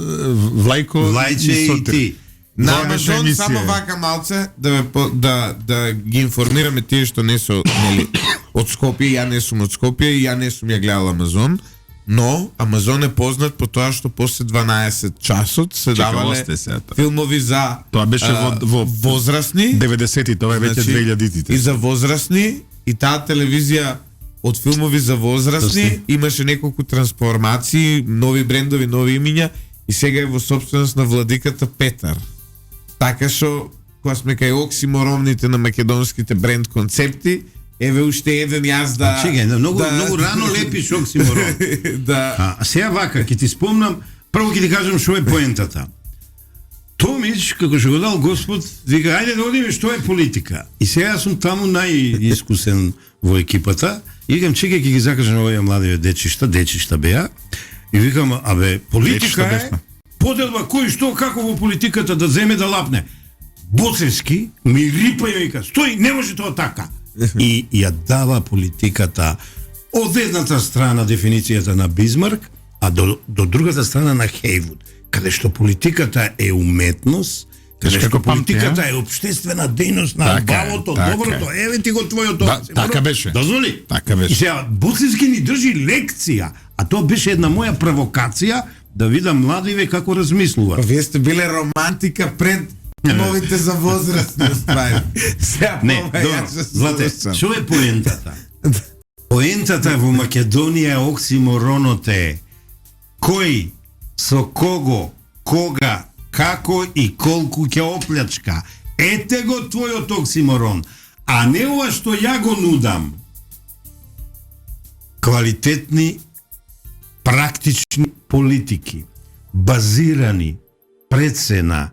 Влајче и ти. На Амазон само вака малце да ги информираме тие што не со нели од Скопје, ја не сум од Скопје и ја не сум ја гледал Амазон, но Амазон е познат по тоа што после 12 часот се давале филмови за тоа беше во возрастни 90-ти, тоа е веќе 2000-тите. И за возрастни, и таа телевизија од филмови за возрастни имаше неколку трансформации, нови брендови, нови имиња и сега е во собственост на владиката Петар. Така што кога сме кај оксиморомните на македонските бренд концепти, еве уште еден јас да... Чекај, многу рано лепиш оксиморон. Сега вака, ќе ти спомнам, прво ќе ти кажам што е поентата. Томич, како што го дал Господ, вика, ајде да одиме што е политика. И сега сум таму најискусен во екипата, и викам, чекај, ќе ги закажам овие млади дечишта беа, и викам, абе, политика е поделба кој што како во политиката да земе да лапне. Боцевски ми рипа и вика, стој, не може тоа така. И ја дава политиката од едната страна дефиницијата на Бисмарк, а до другата страна на Хейвуд, каде што политиката е уметност, каде што политиката е општествена дејност на бавото, доброто, еве ти го твојот опци. Така беше. Дозволи? Така беше. И сега Боцевски ни држи лекција, а тоа беше една моја провокација да видам младиве како размислуваат. Вие сте биле романтика пред новите за возрастни ствари. Не, Злате, што е поентата? Поентата во Македонија е оксиморонот е кој, со кого, кога, како и колку ќе оплячка. Ете го твојот оксиморон, а не ова што ја го нудам. Квалитетни, практични политики, базирани пред се на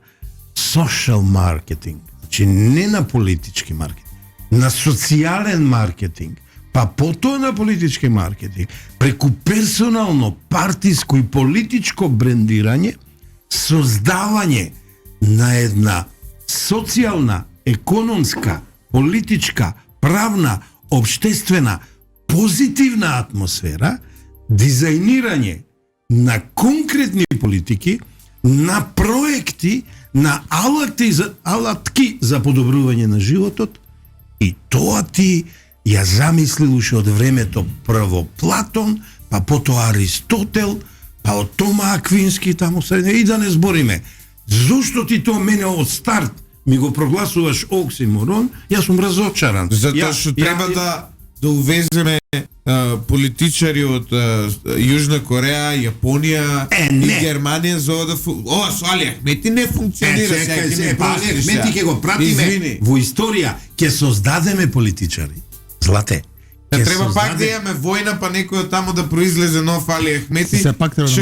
social маркетинг, значи не на политички маркетинг, на социјален маркетинг, па потоа на политички маркетинг, преку персонално, партиско и политичко брендирање, создавање на една социјална, економска, политичка, правна, обштествена, позитивна атмосфера, дизајнирање на конкретни политики, на проекти, на алатки за подобрување на животот, и тоа ти ја замислил уште од времето прво Платон, па потоа Аристотел, па од Тома Аквински таму средне, и да не збориме. Зошто ти тоа мене од старт ми го прогласуваш оксиморон, јас сум разочаран. Затоа што треба да увеземе политичари од Јужна Кореја, Јапонија и Германија за да со Али Ахмети не функционира сега. Али Ахмети ќе го пратиме во историја, ќе создадеме политичари. Злате. Треба пак да имаме војна, па некој од таму да произлезе нов Али Ахмети, што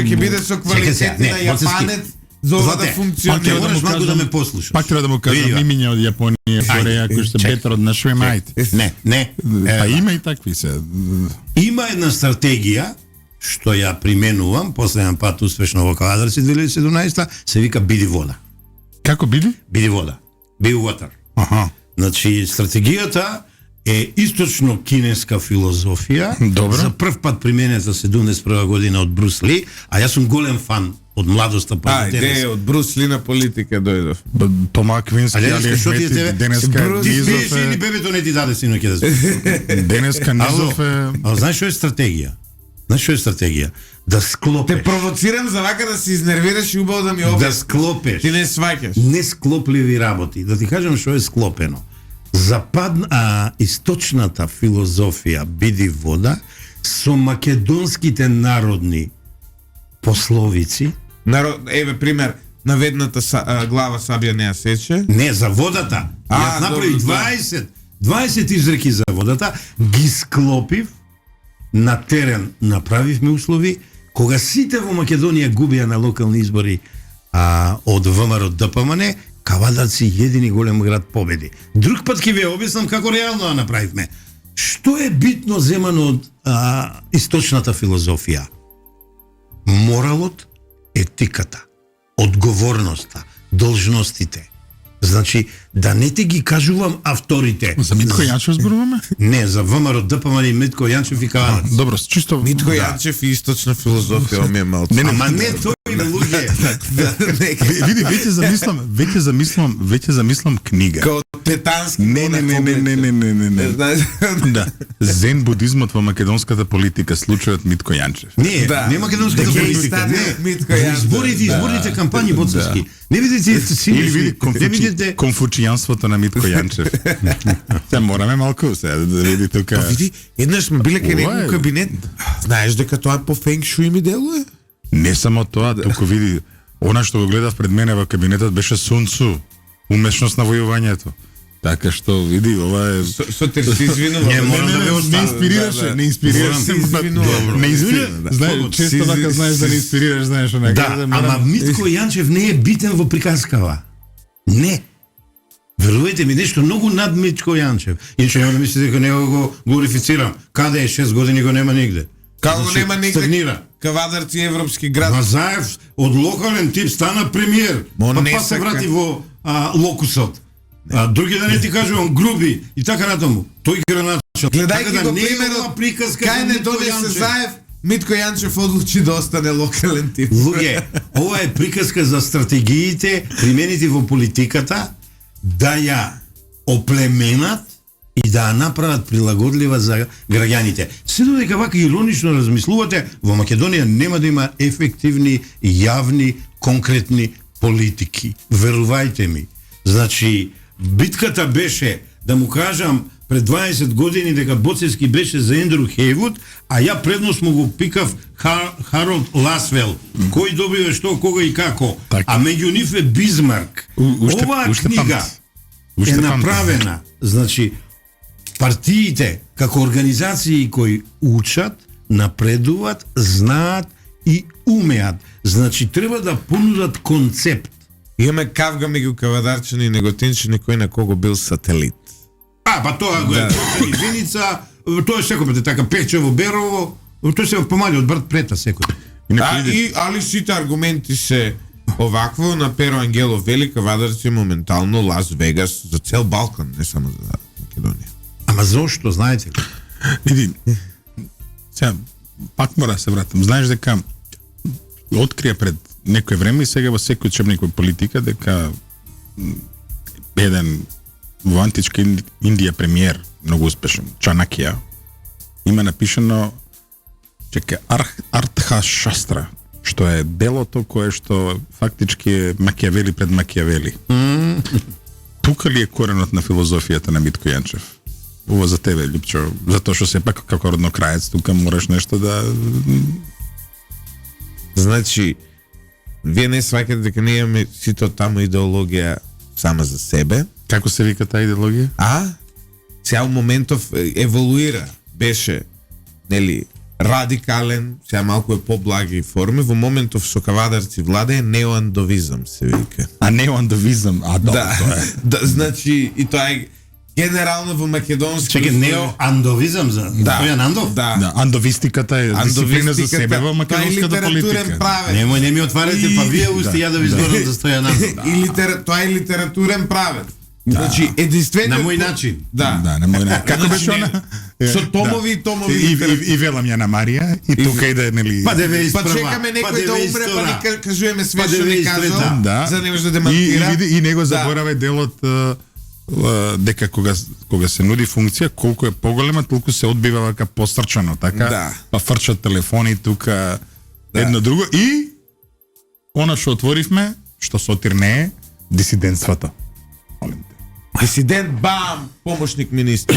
ќе биде со квалитети на јапанец. За да функционира, можеш малку да ме послушаш. Пак треба да му кажам, имиња од Јапонија, Кореја, кои што бетер од нашите мајте. Не. Па има и такви се. Има една стратегија што ја применувам последен пат успешно во Каладарци 2017, се вика биди вода. Како биди? Биди вода. Be water. Аха. Значи стратегијата е источно кинеска филозофија. Добро. За прв пат применета 71 година од Брус Ли, а јас сум голем фан од младоста па до денес. Идеја од Брус Ли на политика дојдов. Тома Квински, Али Ахмети, денеска Низов е... Или бебето не ти даде синоќе да се. Денеска Низов е... А знаеш што е стратегија? Знаеш што е стратегија? Да склопеш. Те провоцирам за вака да се изнервираш и убаво да ми објасниш. Да склопеш. Ти не сваќаш. Несклопливи работи. Да ти кажам што е склопено. Источната филозофија биди вода со македонските народни пословици. Еве пример, наведната глава сабија не ја сече. Не, за водата. Јас направи 20 изреки за водата, ги склопив на терен, направивме услови, кога сите во Македонија губија на локални избори од ВМРО ДПМН, Кавадарци едини голем град победи. Друг пат ќе ве објаснам како реално ја направивме. Што е битно земано од источната филозофија? Моралот, етиката, одговорноста, должностите. Значи, да не те ги кажувам авторите. За Митко Јанчев зборуваме? Не, за ВМРО ДПМН и Митко Јанчев и Кавадарци. Добро, чисто... Митко Јанчев и источна филозофија ми е малку. Ама не тој ме луѓе. Види, веќе замислам книга. Као Петански. Не. Да. Зен будизмот во македонската политика, случајот Митко Јанчев. Не македонската политика. Митко Јанчев. Изборите кампањи боцарски. Не видите конфуцијанството на Митко Јанчев. Се мораме малку се да види тука. Види, еднаш сме биле кај некој кабинет. Знаеш дека тоа по фенг шуи ми делува? Не само тоа, туку види, она што го гледав пред мене во кабинетот беше Сун Цу, умешност на војувањето. Така што види, ова е со те се извинувам. Не мора да ве остави. Не инспирираше. Знаеш, често така знаеш да не инспирираш, знаеш она. Да, ама Митко Јанчев не е битен во приказкава. Не. Верувајте ми, нешто многу над Митко Јанчев. Иначе нема да мислите дека него го глорифицирам. Каде е 6 години го нема нигде. Како нема нигде? Стагнира. Кавадарци европски град. Мазаев од локален тип стана премиер. Па се врати во локусот. Други да не ти кажувам груби и така натаму. Тој граначал. Гледајќи го примерот, кај не донесе Заев, Митко Јанчев одлучи да остане локален тип. Луѓе, ова е приказка за стратегиите применити во политиката да ја оплеменат и да ја направат прилагодлива за граѓаните. Се додека вака иронично размислувате, во Македонија нема да има ефективни, јавни, конкретни политики. Верувајте ми. Значи, битката беше, да му кажам, пред 20 години дека Боцевски беше за Ендрю Хейвуд, а ја предност му го пикав Харолд Ласвел, кој добива што, кога и како. А меѓу нив е Бизмарк. Оваа книга е направена, значи, партиите како организации кои учат, напредуваат, знаат и умеат. Значи, треба да понудат концепт. Имаме кавга меѓу кавадарчани и неготинчани кој на кого бил сателит. Па тоа го е Виница, тоа е секој така Пехчево, Берово, тоа се помали од брат прета секој. Али сите аргументи се овакво на Перо Ангелов вели кавадарци моментално Лас Вегас за цел Балкан, не само за Македонија. Ама зошто, знаете ли? Види, сега, пак мора да се вратам. Знаеш дека открија пред некој време и сега во секој учебник во политика дека еден во античка Индија премиер, многу успешен, Чанакија, има напишано чека Артха Шастра, што е делото кое што фактички е Макијавели пред Макијавели. Тука ли е коренот на филозофијата на Митко Јанчев? Ово за тебе, Липчо, затоа што сепак како роднокраец тука мораш нешто да... Значи, вие не сваќате дека не имаме сито таму идеологија сама за себе. Како се вика таа идеологија? Сега у моментов еволуира, беше, нели, радикален, сега малку е поблаги форми, во моментов со кавадарци владе е неоандовизам, се вика. Неоандовизам, да, тоа е. Да, значи, и тоа е генерално во македонски... Чекай, неоандовизам за Стојан Андов? Да. Андовистиката е дисциплина за себе во македонската политика. Немој, не ми отварете, па вие уште ја да ви изгорам за Стојан Андов. Тоа е литературен правец. Значи, единствено... На мој начин. Да, на мој начин. Како беше она? Со томови и томови. И велам ја на Марија, и тука иде, нели... Па да ве испрва. Па чекаме некој да умре, па ни кажуваме све што ни кажал, за да може да демонтира. И него забораве делот дека кога се нуди функција, колку е поголема, толку се одбива вака пострчано, така? Па фрчат телефони тука, едно друго. И она што отворивме, што сотир не е, дисидентството. Молим те. Дисидент, бам, помошник министр.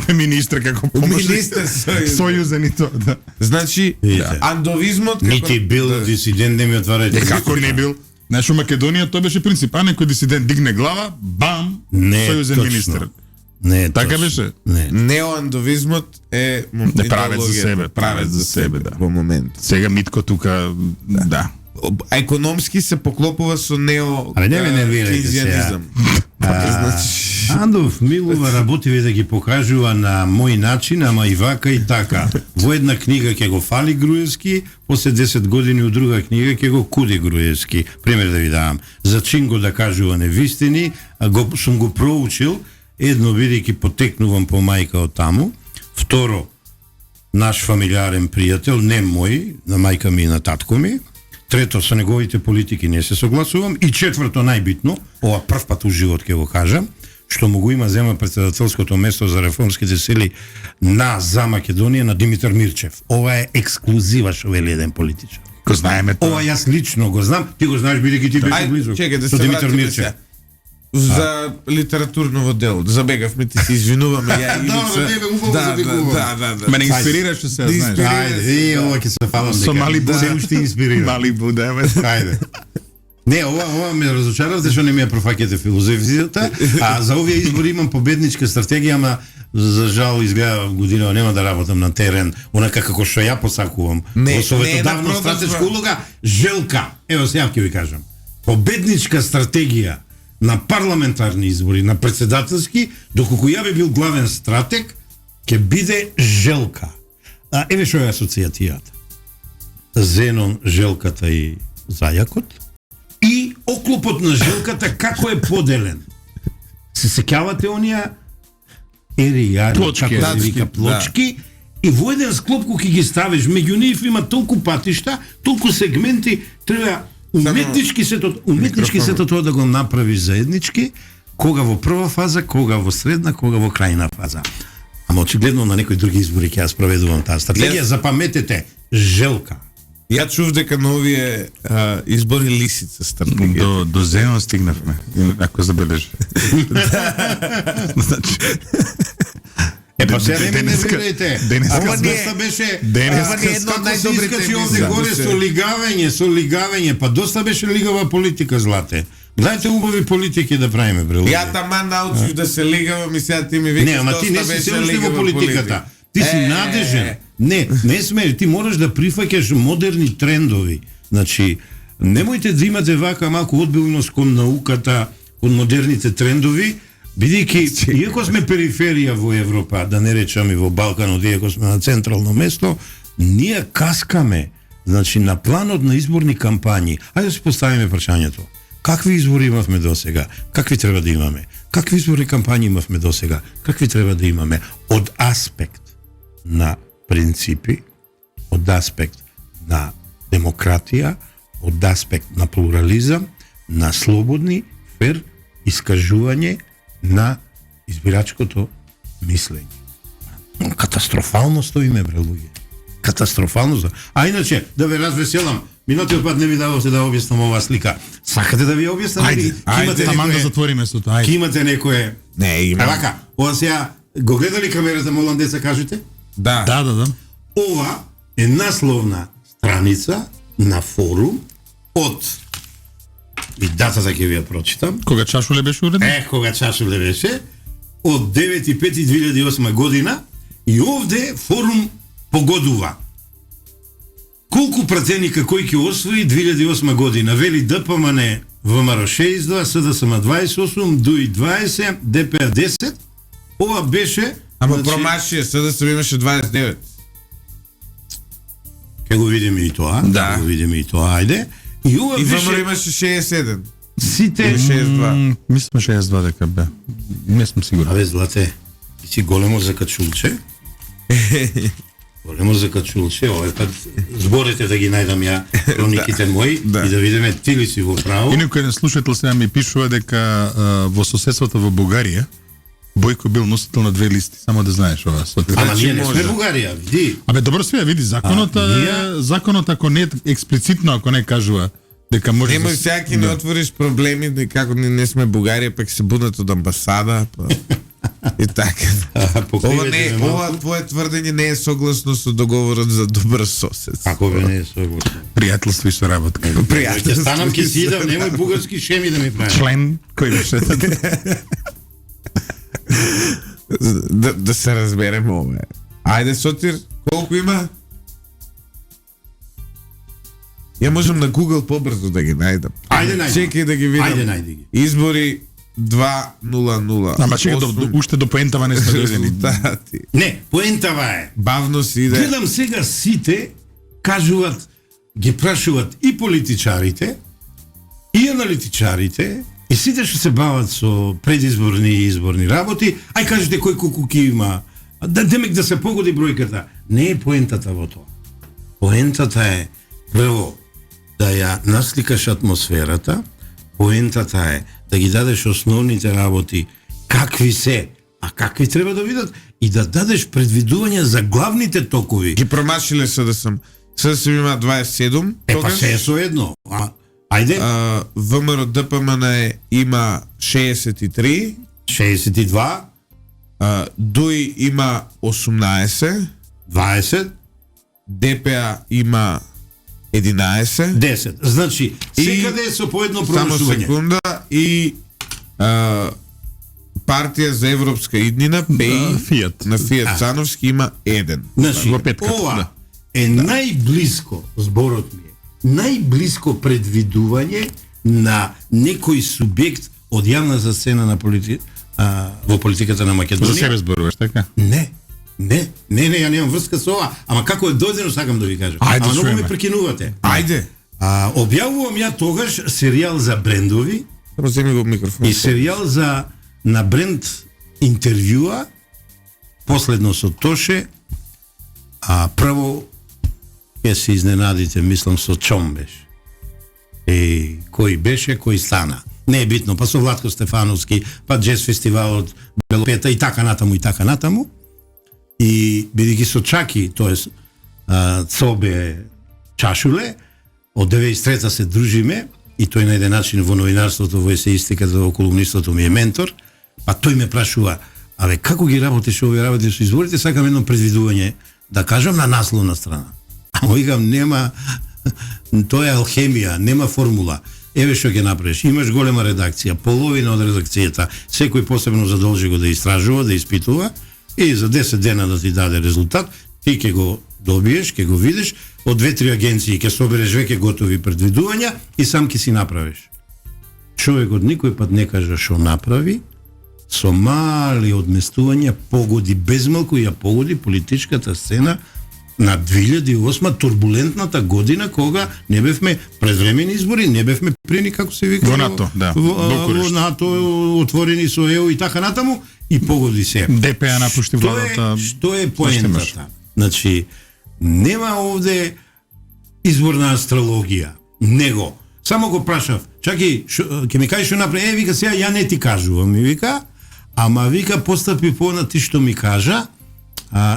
Не министр како помошник. Министр Сојузен и тоа, да. Значи, андовизмот... Нити бил дисидент, не ми отварате. Како не бил? Знаеш, у Македонија тоа беше принцип, некој дисидент дигне глава, бам, сојузен министр. Не, така беше? Не. Неоандовизмот е правец за себе, правец за себе, да. Во момент. Сега Митко тука, да. Економски се поклопува со нео-кейнзианизам. Андов милува работиве да ги покажува на мој начин, ама и вака и така. Во една книга ќе го фали Груевски, после 10 години у друга книга ќе го куди Груевски. Пример да ви давам. За чин го да кажува невистини, сум го проучил, едно бидејќи потекнувам по мајка од таму, второ, наш фамилиарен пријател, не мој, на мајка ми и на татко ми, трето, со неговите политики не се согласувам, и четврто, најбитно, ова прв пат у живот ќе го кажам, што му го има зема председателското место за реформските сили за Македонија на Димитар Мирчев. Ова е ексклузива што вели еден политичар. Го знаеме тоа. Ова јас лично го знам, ти го знаеш бидејќи ти беше близок со Димитар Мирчев. За литературно дело. Забегавме, ти се извинуваме, ја и Да. Мене инспирираше се, знаеш. Ајде, ова ќе се фалам дека. Со мали буде уште инспирира. Мали буде, ајде. Не, ова ме разочарав, зашто не ми ја профаќате филозофијата, а за овие избори имам победничка стратегија, ама за жал изгледа година нема да работам на терен, онака како што ја посакувам. Во советодавна стратешка улога, желка. Ево сега ќе ви кажам. Победничка стратегија на парламентарни избори, на председателски, доколку ја би бил главен стратег, ќе биде желка. Еве што е асоцијацијата. Зенон, желката и зајакот, и оклопот на желката како е поделен. Се сеќавате оние плочки, и во еден склоп кој ги ставиш, меѓу нив има толку патишта, толку сегменти, треба уметнички сето тоа да го направиш заеднички, кога во прва фаза, кога во средна, кога во крајна фаза. Ама очигледно на некои други избори ќе ја спроведувам таа стратегија, запаметете, желка. Ја чув дека на овие избори лисица стратегија. До Зенон стигнавме, ако забележи. Значи... Па сега не ме нервирајте. Ова доста беше... Како се искачи овде горе со лигавење, па доста беше лигава политика, злате. Дајте убави политики да правиме, бре. Ја таман научив да се лигавам и сега ти ми викаш доста беше лигава политика. Не, ама ти не си се уште во политиката. Ти си надежен. Не смееш, ти мораш да прифаќаш модерни трендови. Значи, немојте да имате вака малку одбилност кон науката, кон модерните трендови, бидејќи, иако сме периферија во Европа, да не речам и во Балканот, иако сме на централно место, ние каскаме, значи, на планот на изборни кампањи. Ајде да се поставиме прашањето. Какви избори имавме досега? Какви треба да имаме? Какви изборни кампањи имавме досега? Какви треба да имаме? Од аспект на принципи, од аспект на демократија, од аспект на плурализам, на слободни, фер искажување на избирачкото мислење. Катастрофално стоиме, бре, луѓе. Катастрофално. А иначе, да ве развеселам, минатиот пат не ви дававте да објаснам оваа слика. Сакате да ви објаснам? Ајде, таман да затвориме со тоа. Ки имате некое... Не, има. Вака, ова сега Го гледали камерата, молам деца, кажете? Да. Да. Ова е насловна страница на форум од и датата ќе ви ја прочитам. Кога Чашуле беше уредник? Кога Чашуле беше од 9.5.2008 година и овде форум погодува колку пратеника кој ќе освои 2008 година. Вели ДПМН ВМРО 62, СДСМ 28, ДУИ 20, ДПР 10. Ова беше... Ама промашија, СДСМ имаше 29. Ке го видиме и тоа. Да. Го видиме и тоа, ајде. И ова И беше... ВМРО имаше 61. Сите... Или 62. Мислам 62 дека бе. Не сум сигурен. Абе, Злате, ти си големо закачулче. Големо закачулче, овој пат зборите да ги најдам ја хрониките мои Да. и да видиме ти ли си во право. И некој слушател сега ми пишува дека во соседството во Бугарија Бојко бил носител на 2 листи, само да знаеш ова. Ама ние не може. сме Бугарија, види. Абе добро све, види законот, законот ако не експлицитно ако не кажува дека може Нема всеки не отвориш проблеми, да како не сме Бугарија, пак се будат од амбасада, па... И така. Ова твое тврдење не е согласно со договорот за добро соседство. Ако бе не е согласно. пријателство и соработка. Ќе станам ке си идам, немој бугарски шеми да ми прави. Член кој беше? Да се разбереме ова. Ајде Сотир, колку има? Ја можам на Google побрзо да ги најдам. Ајде најди. Чекај да ги видам. Ајде најди ги. Избори 2.00. Ама чекай, уште до поентава не сме дојдени. Резултати. Не, поентава е. Бавно си иде. Гледам сега сите кажуваат, ги прашуваат и политичарите, и аналитичарите, и сите што се бават со предизборни и изборни работи, ај кажете кој кукуки има. Демек да се погоди бројката. Не е поентата во тоа. Поентата е прво да ја насликаш атмосферата, поентата е да ги дадеш основните работи какви се, а какви треба да видат и да дадеш предвидување за главните токови. Ги промашиле СДСМ. СДСМ има 27. Па се е со едно. Ајде. ВМРО ДПМН има 63. 62. ДУИ има 18. 20. ДПА има 11. 10. Значи, секаде е со по едно Само промашување. секунда. И партија за европска иднина ПЕИ Фијат. на Фијат Цановски има 1. Значи, Во петката, ова да. е најблиско, зборот ми е, најблиско предвидување на некој субјект од јавната сцена на во политиката на Македонија. За себе зборуваш, така? Не, ја немам врска со ова, ама како е дојдено сакам да ви кажам. Ајде, ама многу чуеме. ме прекинувате. Ајде. Објавувам ја тогаш серијал за брендови Само земи го микрофон. и серијал за на бренд интервјуа, последно со Тоше, прво ќе се изненадите, мислам со Чом беше. Кој беше, кој стана. Не е битно, па со Владко Стефановски, па джез фестивалот Белопета и така натаму. И бидејќи со Чаки, тоест Цобе Чашуле, од 93-та се дружиме и тој на еден начин во новинарството, во есеистиката, во колумнистото ми е ментор, па тој ме прашува, абе како ги работиш овие работи со изборите, сакам едно предвидување да кажам на насловна страна. Ама викам нема, тоа е алхемија, нема формула. Еве што ќе направиш, имаш голема редакција, половина од редакцијата, секој посебно задолжи го да истражува, да испитува и за 10 дена да ти даде резултат, ти ќе го добиеш, ќе го видиш, од 2-3 агенции ќе собереш веќе готови предвидувања и сам ќе си направиш. Човекот никој пат не кажа што направи, со мали одместувања погоди безмалку ја погоди политичката сцена на 2008 турбулентната година кога не бевме предвремени избори, не бевме прени како се вика Во НАТО, да. во НАТО отворени со ЕУ и така натаму и погоди се. ДПА напушти владата. Што е поентата? Значи нема овде изборна астрологија, него. Само го прашав, чаки, ќе ми кажеш што направи, вика сега ја не ти кажувам, ми вика, ама вика постапи на ти што ми кажа,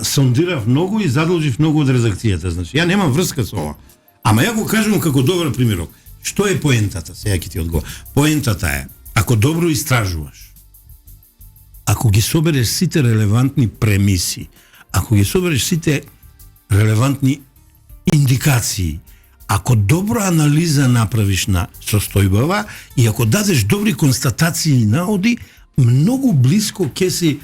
сондирав многу и задолжив многу од редакцијата, значи ја немам врска со ова. Ама ја го кажувам како добар примерок. Што е поентата? Сега ќе ти одговорам. Поентата е, ако добро истражуваш, ако ако ги собереш сите релевантни премиси, ако ги собереш сите релевантни индикации, ако добра анализа направиш на состојбава и ако дадеш добри констатации и наоди, многу близко ќе си,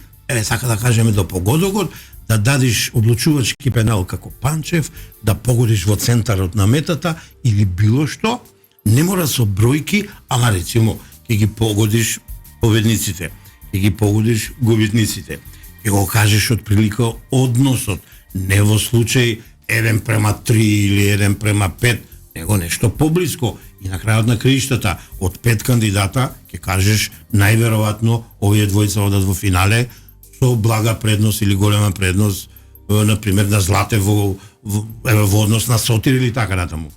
така да кажеме, до погодокот, да дадеш одлучувачки пенал како Панчев, да погодиш во центарот на метата или било што, не мора со бројки, ама рецимо, ќе ги погодиш победниците, ќе ги погодиш губитниците, ќе го кажеш отприлика односот, не во случај 1:3 или 1:5, него нешто поблиско. И на крајот на краиштата, од 5 кандидата, ќе кажеш најверојатно овие двојца одат во финале со блага предност или голема предност, например на Злате во однос на Сотир или така натаму.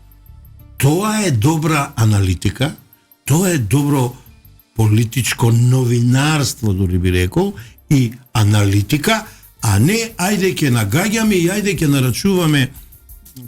Тоа е добра аналитика, тоа е добро политичко новинарство, дори би рекол, и аналитика, а не ајде ќе нагаѓаме и ајде ќе нарачуваме,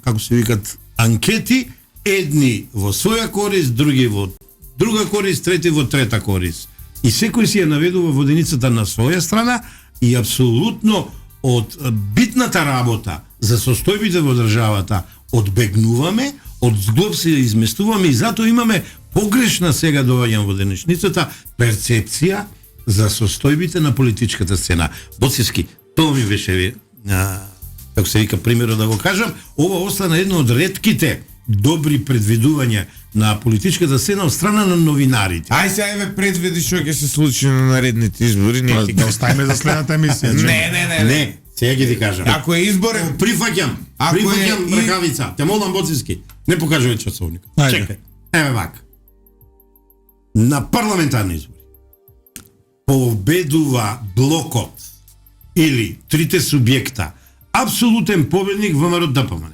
како се викат, анкети, едни во своја корист, други во друга корист, трети во трета корист. И секој си ја наведува воденицата на своја страна и апсолутно од битната работа за состојбите во државата одбегнуваме, од зглоб се изместуваме и затоа имаме погрешна, сега доаѓам во денешницата, перцепција за состојбите на политичката сцена. Боцевски, тоа ми беше, како се вика, примерно да го кажам, ова остана едно од ретките добри предвидувања на политичката сцена од страна на новинарите. Ај сега еве предвиди што ќе се случи на наредните избори, Да оставиме за следната емисија. Не, сега ќе ти кажам. Ако е изборен, Прифаќам ракавица. Те молам, Боцевски, не покажувај часовник. Чекај. Еве вака. На парламентарни избори победува блокот или трите субјекта, апсолутен победник ВМРО ДПМН.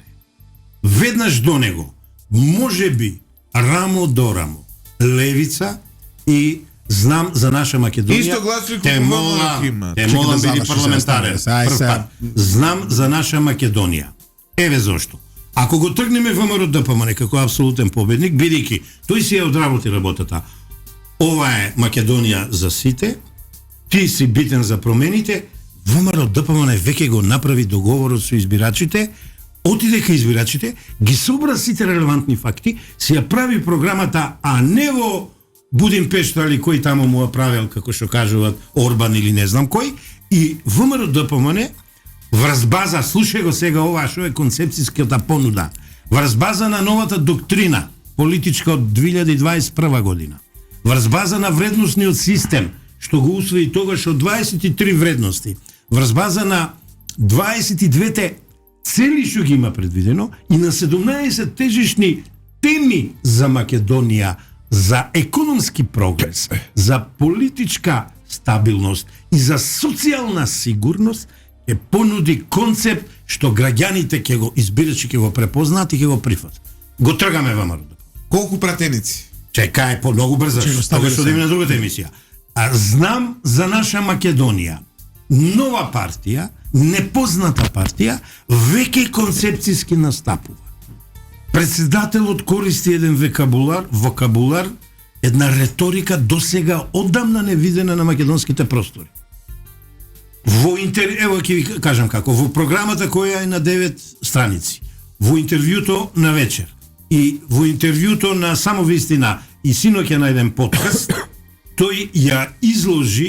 Веднаш до него, може би, рамо до рамо, Левица и Знам за наша Македонија. Исто гласови те молам биди парламентарен. Знам за наша Македонија. Еве зошто. Ако го тргнеме ВМРО ДПМН како апсолутен победник, бидејќи тој си ја одработи работата. Ова е Македонија за сите, ти си битен за промените, ВМРО ДПМН веќе го направи договорот со избирачите, отиде кај избирачите, ги собра сите релевантни факти, си ја прави програмата, а не во Будимпешта или кој таму му ја правил, како што кажуваат Орбан или не знам кој, и ВМРО ДПМН врз база, слушај го сега ова, што е концепцијската понуда, врз база на новата доктрина, политичка од 2021 година, врз база на вредносниот систем, што го усвои тогаш од 23 вредности, врз база на 22-те цели што ги има предвидено и на 17 тежишни теми за Македонија, за економски прогрес, за политичка стабилност и за социјална сигурност, ќе понуди концепт што граѓаните ќе го избирачи, ќе го препознаат и ќе го прифатат. Го тргаме ВМРО. Колку пратеници? Чекај, по многу брзо. Тоа што одиме на другата емисија. Знам за наша Македонија. Нова партија, непозната партија, веќе концепцијски настапува. Председателот користи еден вокабулар, една реторика досега одамна невидена на македонските простори. Ево ќе ви кажам како, во програмата која е на 9 страници, во интервјуто на вечер и во интервјуто на Само вистина и синоќа на еден подкаст, тој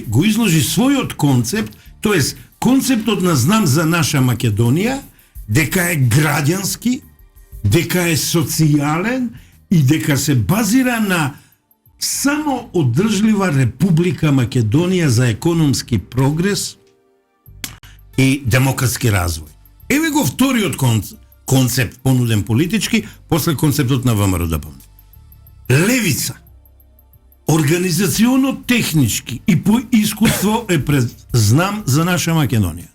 го изложи својот концепт, тоест концептот на Знам за наша Македонија, дека е граѓански, дека е социјален и дека се базира на само одржлива Република Македонија за економски прогрес и демократски развој. Еве го вториот концепт понуден политички, после концептот на ВМРО ДПМН. Левица, организационно технички и по искуство е пред Знам за наша Македонија.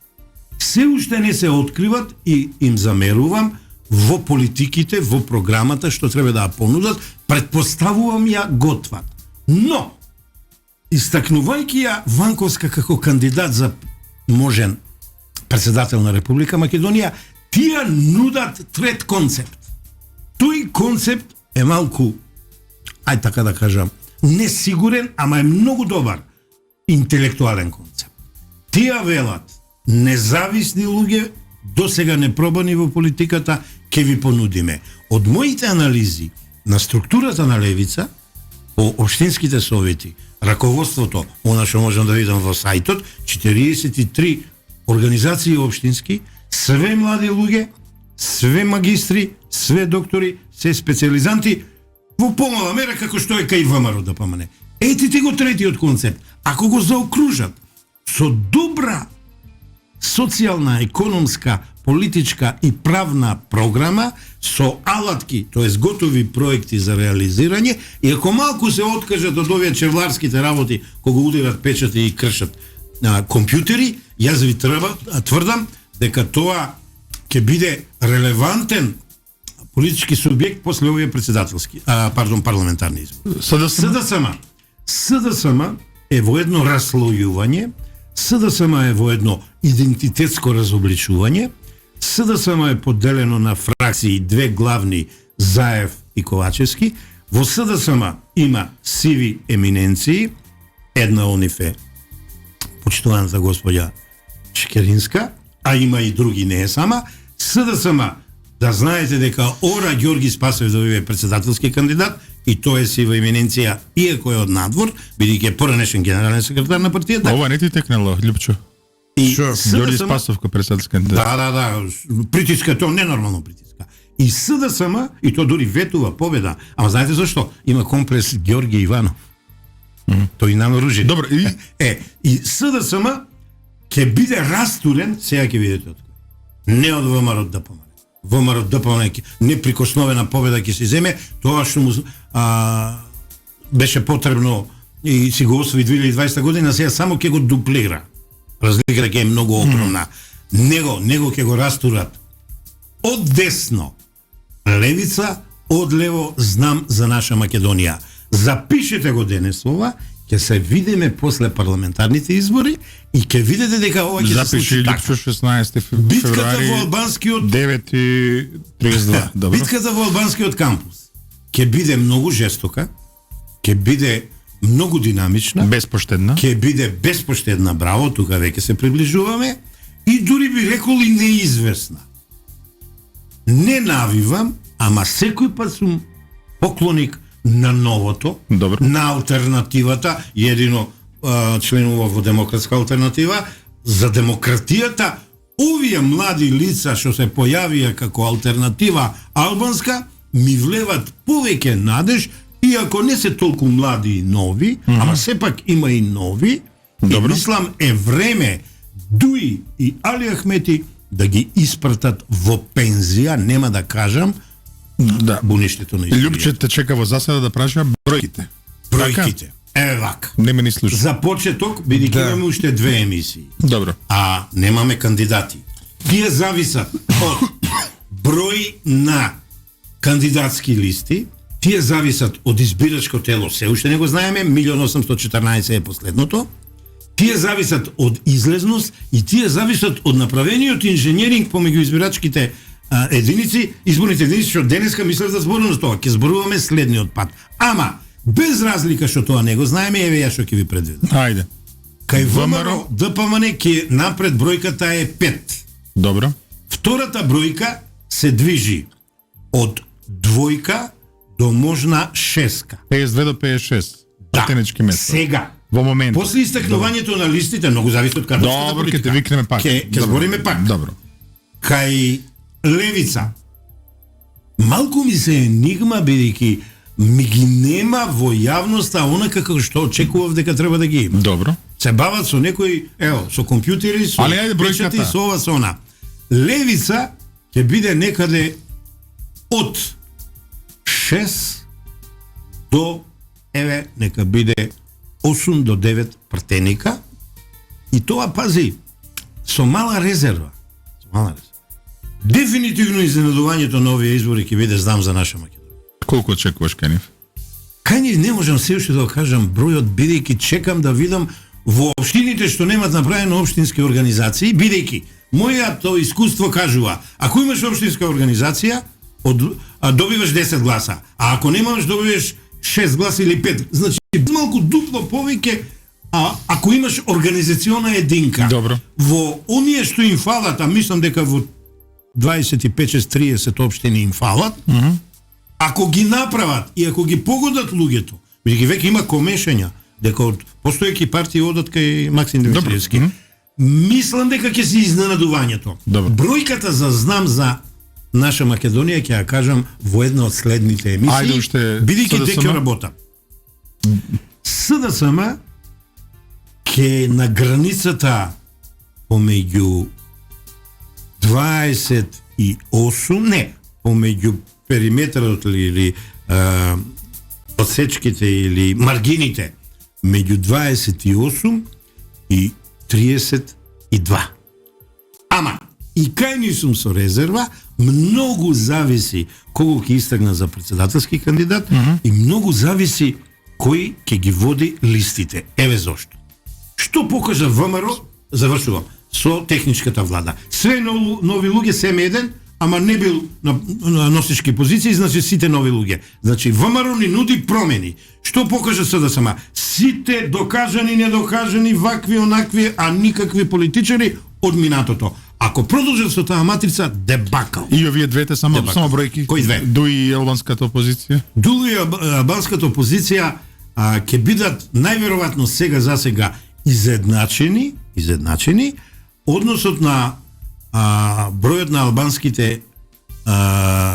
Се уште не се откриват и им замерувам во политиките, во програмата што треба да ја понудат, предпоставувам ја готват. Но, истакнувајќи ја Ванковска како кандидат за можен председател на Република Македонија, тие нудат трет концепт. Тој концепт е малку, ај така да кажам, несигурен, ама е многу добар интелектуален концепт. Тие велат, независни луѓе, досега непробани во политиката, ќе ви понудиме. Од моите анализи на структурата на левица, по општинските совети, раководството, она што можам да видам во сајтот, 43 организации општински, све млади луѓе, све магистри, све доктори, све специализанти, во помала мера како што е кај ВМРО да помане. Етите го третиот концепт. Ако го заокружат со добра социјална, економска, политичка и правна програма, со алатки, тоест готови проекти за реализирање, и ако малку се откажат од овие чевларските работи, кога удират печати и кршат компјутери, јас ви тврдам дека тоа ќе биде релевантен политички субјект после овие парламентарни избори. СДСМ е во едно раслојување, СДСМ е во едно идентитетско разобличување, СДСМ е поделено на фракции две главни, Заев и Ковачевски. Во СДСМ има сиви еминенции, една од нив е почитуваната господја Шекеринска, а има и други, не е сама. СДСМ, да знаете дека ора Ѓорги Спасов да биде председателски кандидат, и тоа е сива еминенција, иако е од надвор, бидејќи е поранешен генерален секретар на партијата. Ова не ти текнало, Љупчо? Ѓорги Спасов како председателски кандидат. Да, притиска, тоа ненормално притиска. И СДСМ, и тоа дури ветува победа, ама знаете зашто? Има комплекс Ѓорги Иванов. Тој наоружен. Добро, и СДСМ ќе биде растурен, сега ќе видите од кој. Не од ВМРО да помане. ВМРО да помане, неприкосновена победа ќе се земе, тоа што му беше потребно и си го освои 2020 година, сега само ќе го дуплира. Разликата ќе е многу огромна. Него ќе го растурат од десно левица, од лево знам за наша Македонија. Запишете го денес ова, ќе се видиме после парламентарните избори и ќе видите дека ова ќе се случи така. Запиши 16 февруари. Битката во албанскиот 9:32. Добро. Битката во албанскиот кампус ќе биде многу жестока, ќе биде многу динамична, безпоштедна. Ќе биде безпоштедна, браво, тука веќе се приближуваме, и дури би рекол и неизвестна. Не навивам, ама секој пат сум поклоник на новото, добро, на алтернативата, едино членува во демократска алтернатива, за демократијата. Овие млади лица што се појавија како алтернатива албанска ми влеват повеќе надеж, иако не се толку млади и нови, ама сепак има и нови. Добро. И мислам е време Дуи и Али Ахмети да ги испратат во пензија, нема да кажам, да, буништето на историјата. Љупче те чека во заседа да праша бројките. Бројките. Еве вака. Не ме ни слуша. За почеток, бидејќи имаме уште две емисии. Добро. А немаме кандидати. Тие зависат од број на кандидатски листи, тие зависат од избирачко тело, се уште не го знаеме, 1.814 е последното. Тие зависат од излезност и тие зависат од направениот инженеринг помеѓу избирачките единици, изборните единици, што денеска мислев да зборувам за тоа, ќе зборуваме следниот пат. Ама, без разлика што тоа не го знаеме, еве ја што ќе ви предвидам. Ајде. Кај ВМРО ДПМН ќе напред бројката е 5. Добро. Втората бројка се движи од двојка до можна 6. 52 до 56. Претенички места. Сега. Во момент. После истекнувањето на листите, многу зависи од картонската политика. политика. Добро, ќе те викнеме пак. Ќе збориме пак. Добро. Кај левица. Малку ми се енигма, бидејќи ми ги нема во јавноста онака како што очекував дека треба да ги има. Добро. Се бават со некои, со компјутери, со печати, со ова, со она. Левица ќе биде некаде од 6 до, нека биде 8 до 9 партеника, и тоа, пази, со мала резерва. Дефинитивно изненадувањето на овие избори ќе биде, знам, за наша Македонија. Колку очекуваш, Кениф? Кај не можам се уште да кажам бројот, бидејќи чекам да видам во општините што немат направено општински организации, бидејќи мојато искуство кажува, ако имаш општинска организација, добиваш 10 гласа, а ако немаш, добиваш 6 гласа или 5. Значи, малку дупло повеќе ако имаш организациона единка, Добро. во оние што им фалат, а мислам дека во 25-30 општини им фалат, ако ги направат и ако ги погодат луѓето, бидејќи веќе има комешања, дека од постоеки партии одат кај Максим Димитриевски, мислам дека ќе се изненадувањето. Бројката за знам за наша Македонија ќе ја кажам во една од следните емисии, бидејќи дека работа. СДСМ ке на границата помеѓу 28, помеѓу периметрот или отсечките или маргините меѓу 28 и 32. Ама, и кај ни сум со резерва, многу зависи кого ќе истагна за председателски кандидат и многу зависи кој ќе ги води листите. Еве зошто. Што покажа ВМРО, завршувам, со техничката влада. Све нови луѓе, сем еден, ама не бил на носички позиции, значи сите нови луѓе. Значи ВМРО ни нуди промени. Што покажа СДСМ? Сите докажани, недокажани, вакви, онакви, а никакви политичари од минатото. Ако продолжат со таа матрица, дебакал. И овие двете само бројки? Кои две? Дуи и албанската опозиција? Дуи и албанската опозиција ќе бидат најверојатно за сега изедначени, односот на бројот на албанските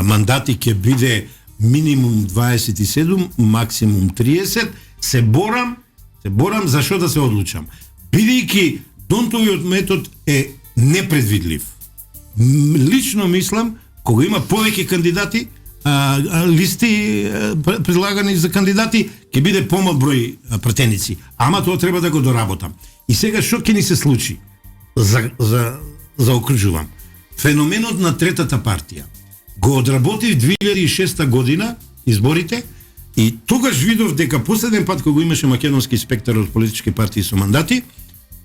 мандати ќе биде минимум 27, максимум 30. Се борам за што да се одлучам. Бидејќи Донтовиот метод е непредвидлив. Лично мислам, кога има повеќе кандидати, листи предлагани за кандидати, ќе биде помал број пратеници. Ама тоа треба да го доработам. И сега што ќе ни се случи? Заокружувам. Феноменот на третата партија го одработив 2006 година изборите и тогаш видов дека последен пат кога имаше македонски спектар од политички партии со мандати,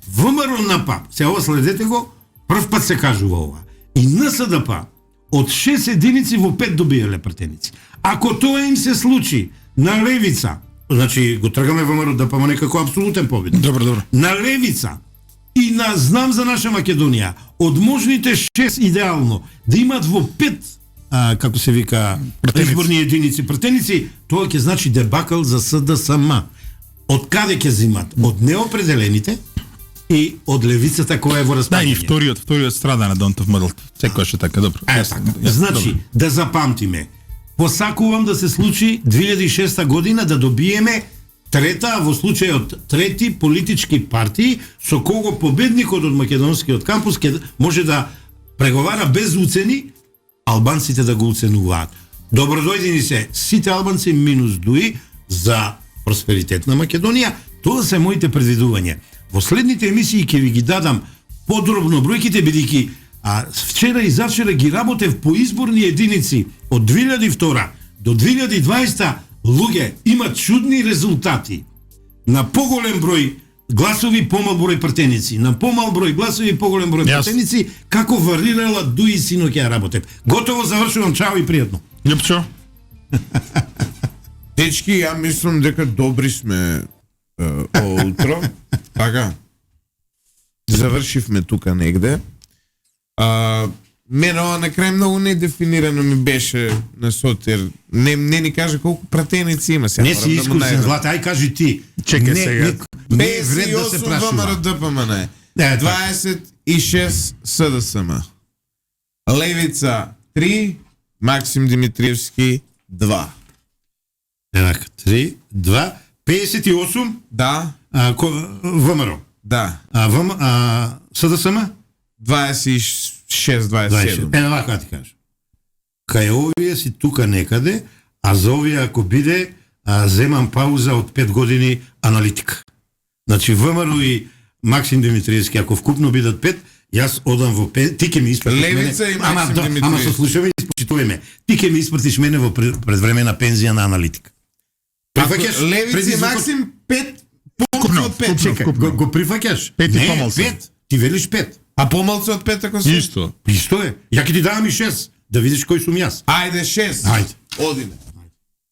ВМРО НП, се ова следете го, прв пат се кажува ова. И НСДП од 6 единици во 5 добиеле пратеници. Ако тоа им се случи на левица, значи го тргаме ВМРО ДП некако апсолутен победник. Добро. На левица и на знам за наша Македонија, од можните 6 идеално да имат во 5 како се вика изборни единици пратеници, тоа ќе значи дебакал за СДСМ. Од каде ќе зимат? Од неопределените и од левицата која е во распаѓање. Да, и вториот страда на Донтов модел. Секојаш е така, добро. Значи, да запамтиме. Посакувам да се случи 2006 година да добиеме трета, во случајот трети политички партии со кого победникот од македонскиот кампус ќе може да преговара без уцени, албанците да го уценуваат. Добродојдени се сите албанци минус Дуи за просперитет на Македонија. Тоа се моите предвидувања. Во следните емисии ќе ви ги дадам подробно бројките, бидејќи вчера и завчера ги работев по изборни единици од 2002 до 2020 луѓе имат чудни резултати. На поголем број гласови, помал број пратеници. На помал број гласови, поголем број пратеници, како варирала Дуи синоќа ја работев. Готово, завршувам, чао и пријатно. Љупчо. Дечки, ја мислам дека добри сме утро. Така. Завршивме тука негде. Мене ова на крај многу недефинирано ми беше на Сотир. Не ни каже колку пратеници има сега. Не си искусен, Злата, ај кажи ти. Чекај сега. Не е вред да се прашува. 58 ВМРО ДПМН. 26 СДСМ. Левица 3, Максим Димитриевски 2. Така, 3, 2, 58? Да. ВМРО? Да. СДСМ? 26-27. Вака ти кажа. Кај овие си тука некаде, а за овие ако биде, земам пауза од 5 години аналитика. Значи ВМРО и Максим Димитриевски, ако вкупно бидат 5, јас одам во ти ќе ми испратиш Левица мене. И Максим Димитриевски. Ама со слушаме и спочитуваме. Ти ќе ми испратиш мене во предвремена пензија на аналитика. Прифаќаш? Левица и Максим 5, помалку од 5. Чекај, го прифаќаш? 5 и помалку. 5. Ти велиш 5. А помалку од 5 ако се? Исто. Исто е. Ја ќе ти давам и 6, да видиш кој сум јас. Ајде 6. Ајде. Одиме.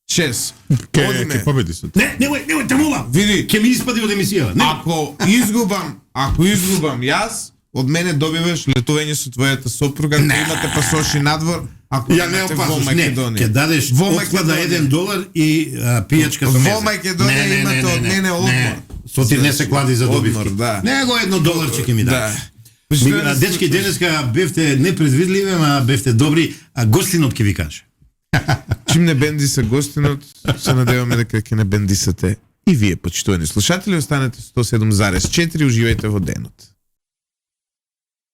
6. Ке победи се. Не, немој, тамува. Види. Ке ми испади од емисија. Не. Ако изгубам јас, од мене добиваш летување со твојата сопруга, ако имате пасоши надвор, ако Ја не имате во опасност, не, Македонија. ке дадеш отклада $1 и пијачка со меза. Во Македонија имате од мене одмор. Со ти не се клади за добивки. Одмор, да. Него $1 ќе ми Да. дадеш. Дечки, денеска бевте непредвидливи, ама бевте добри, а гостинот ќе ви каже. Чим не бенди са гостинот, се надеваме дека ќе не бендисате и вие, почитувани слушатели, останете 107,4, уживајте во денот.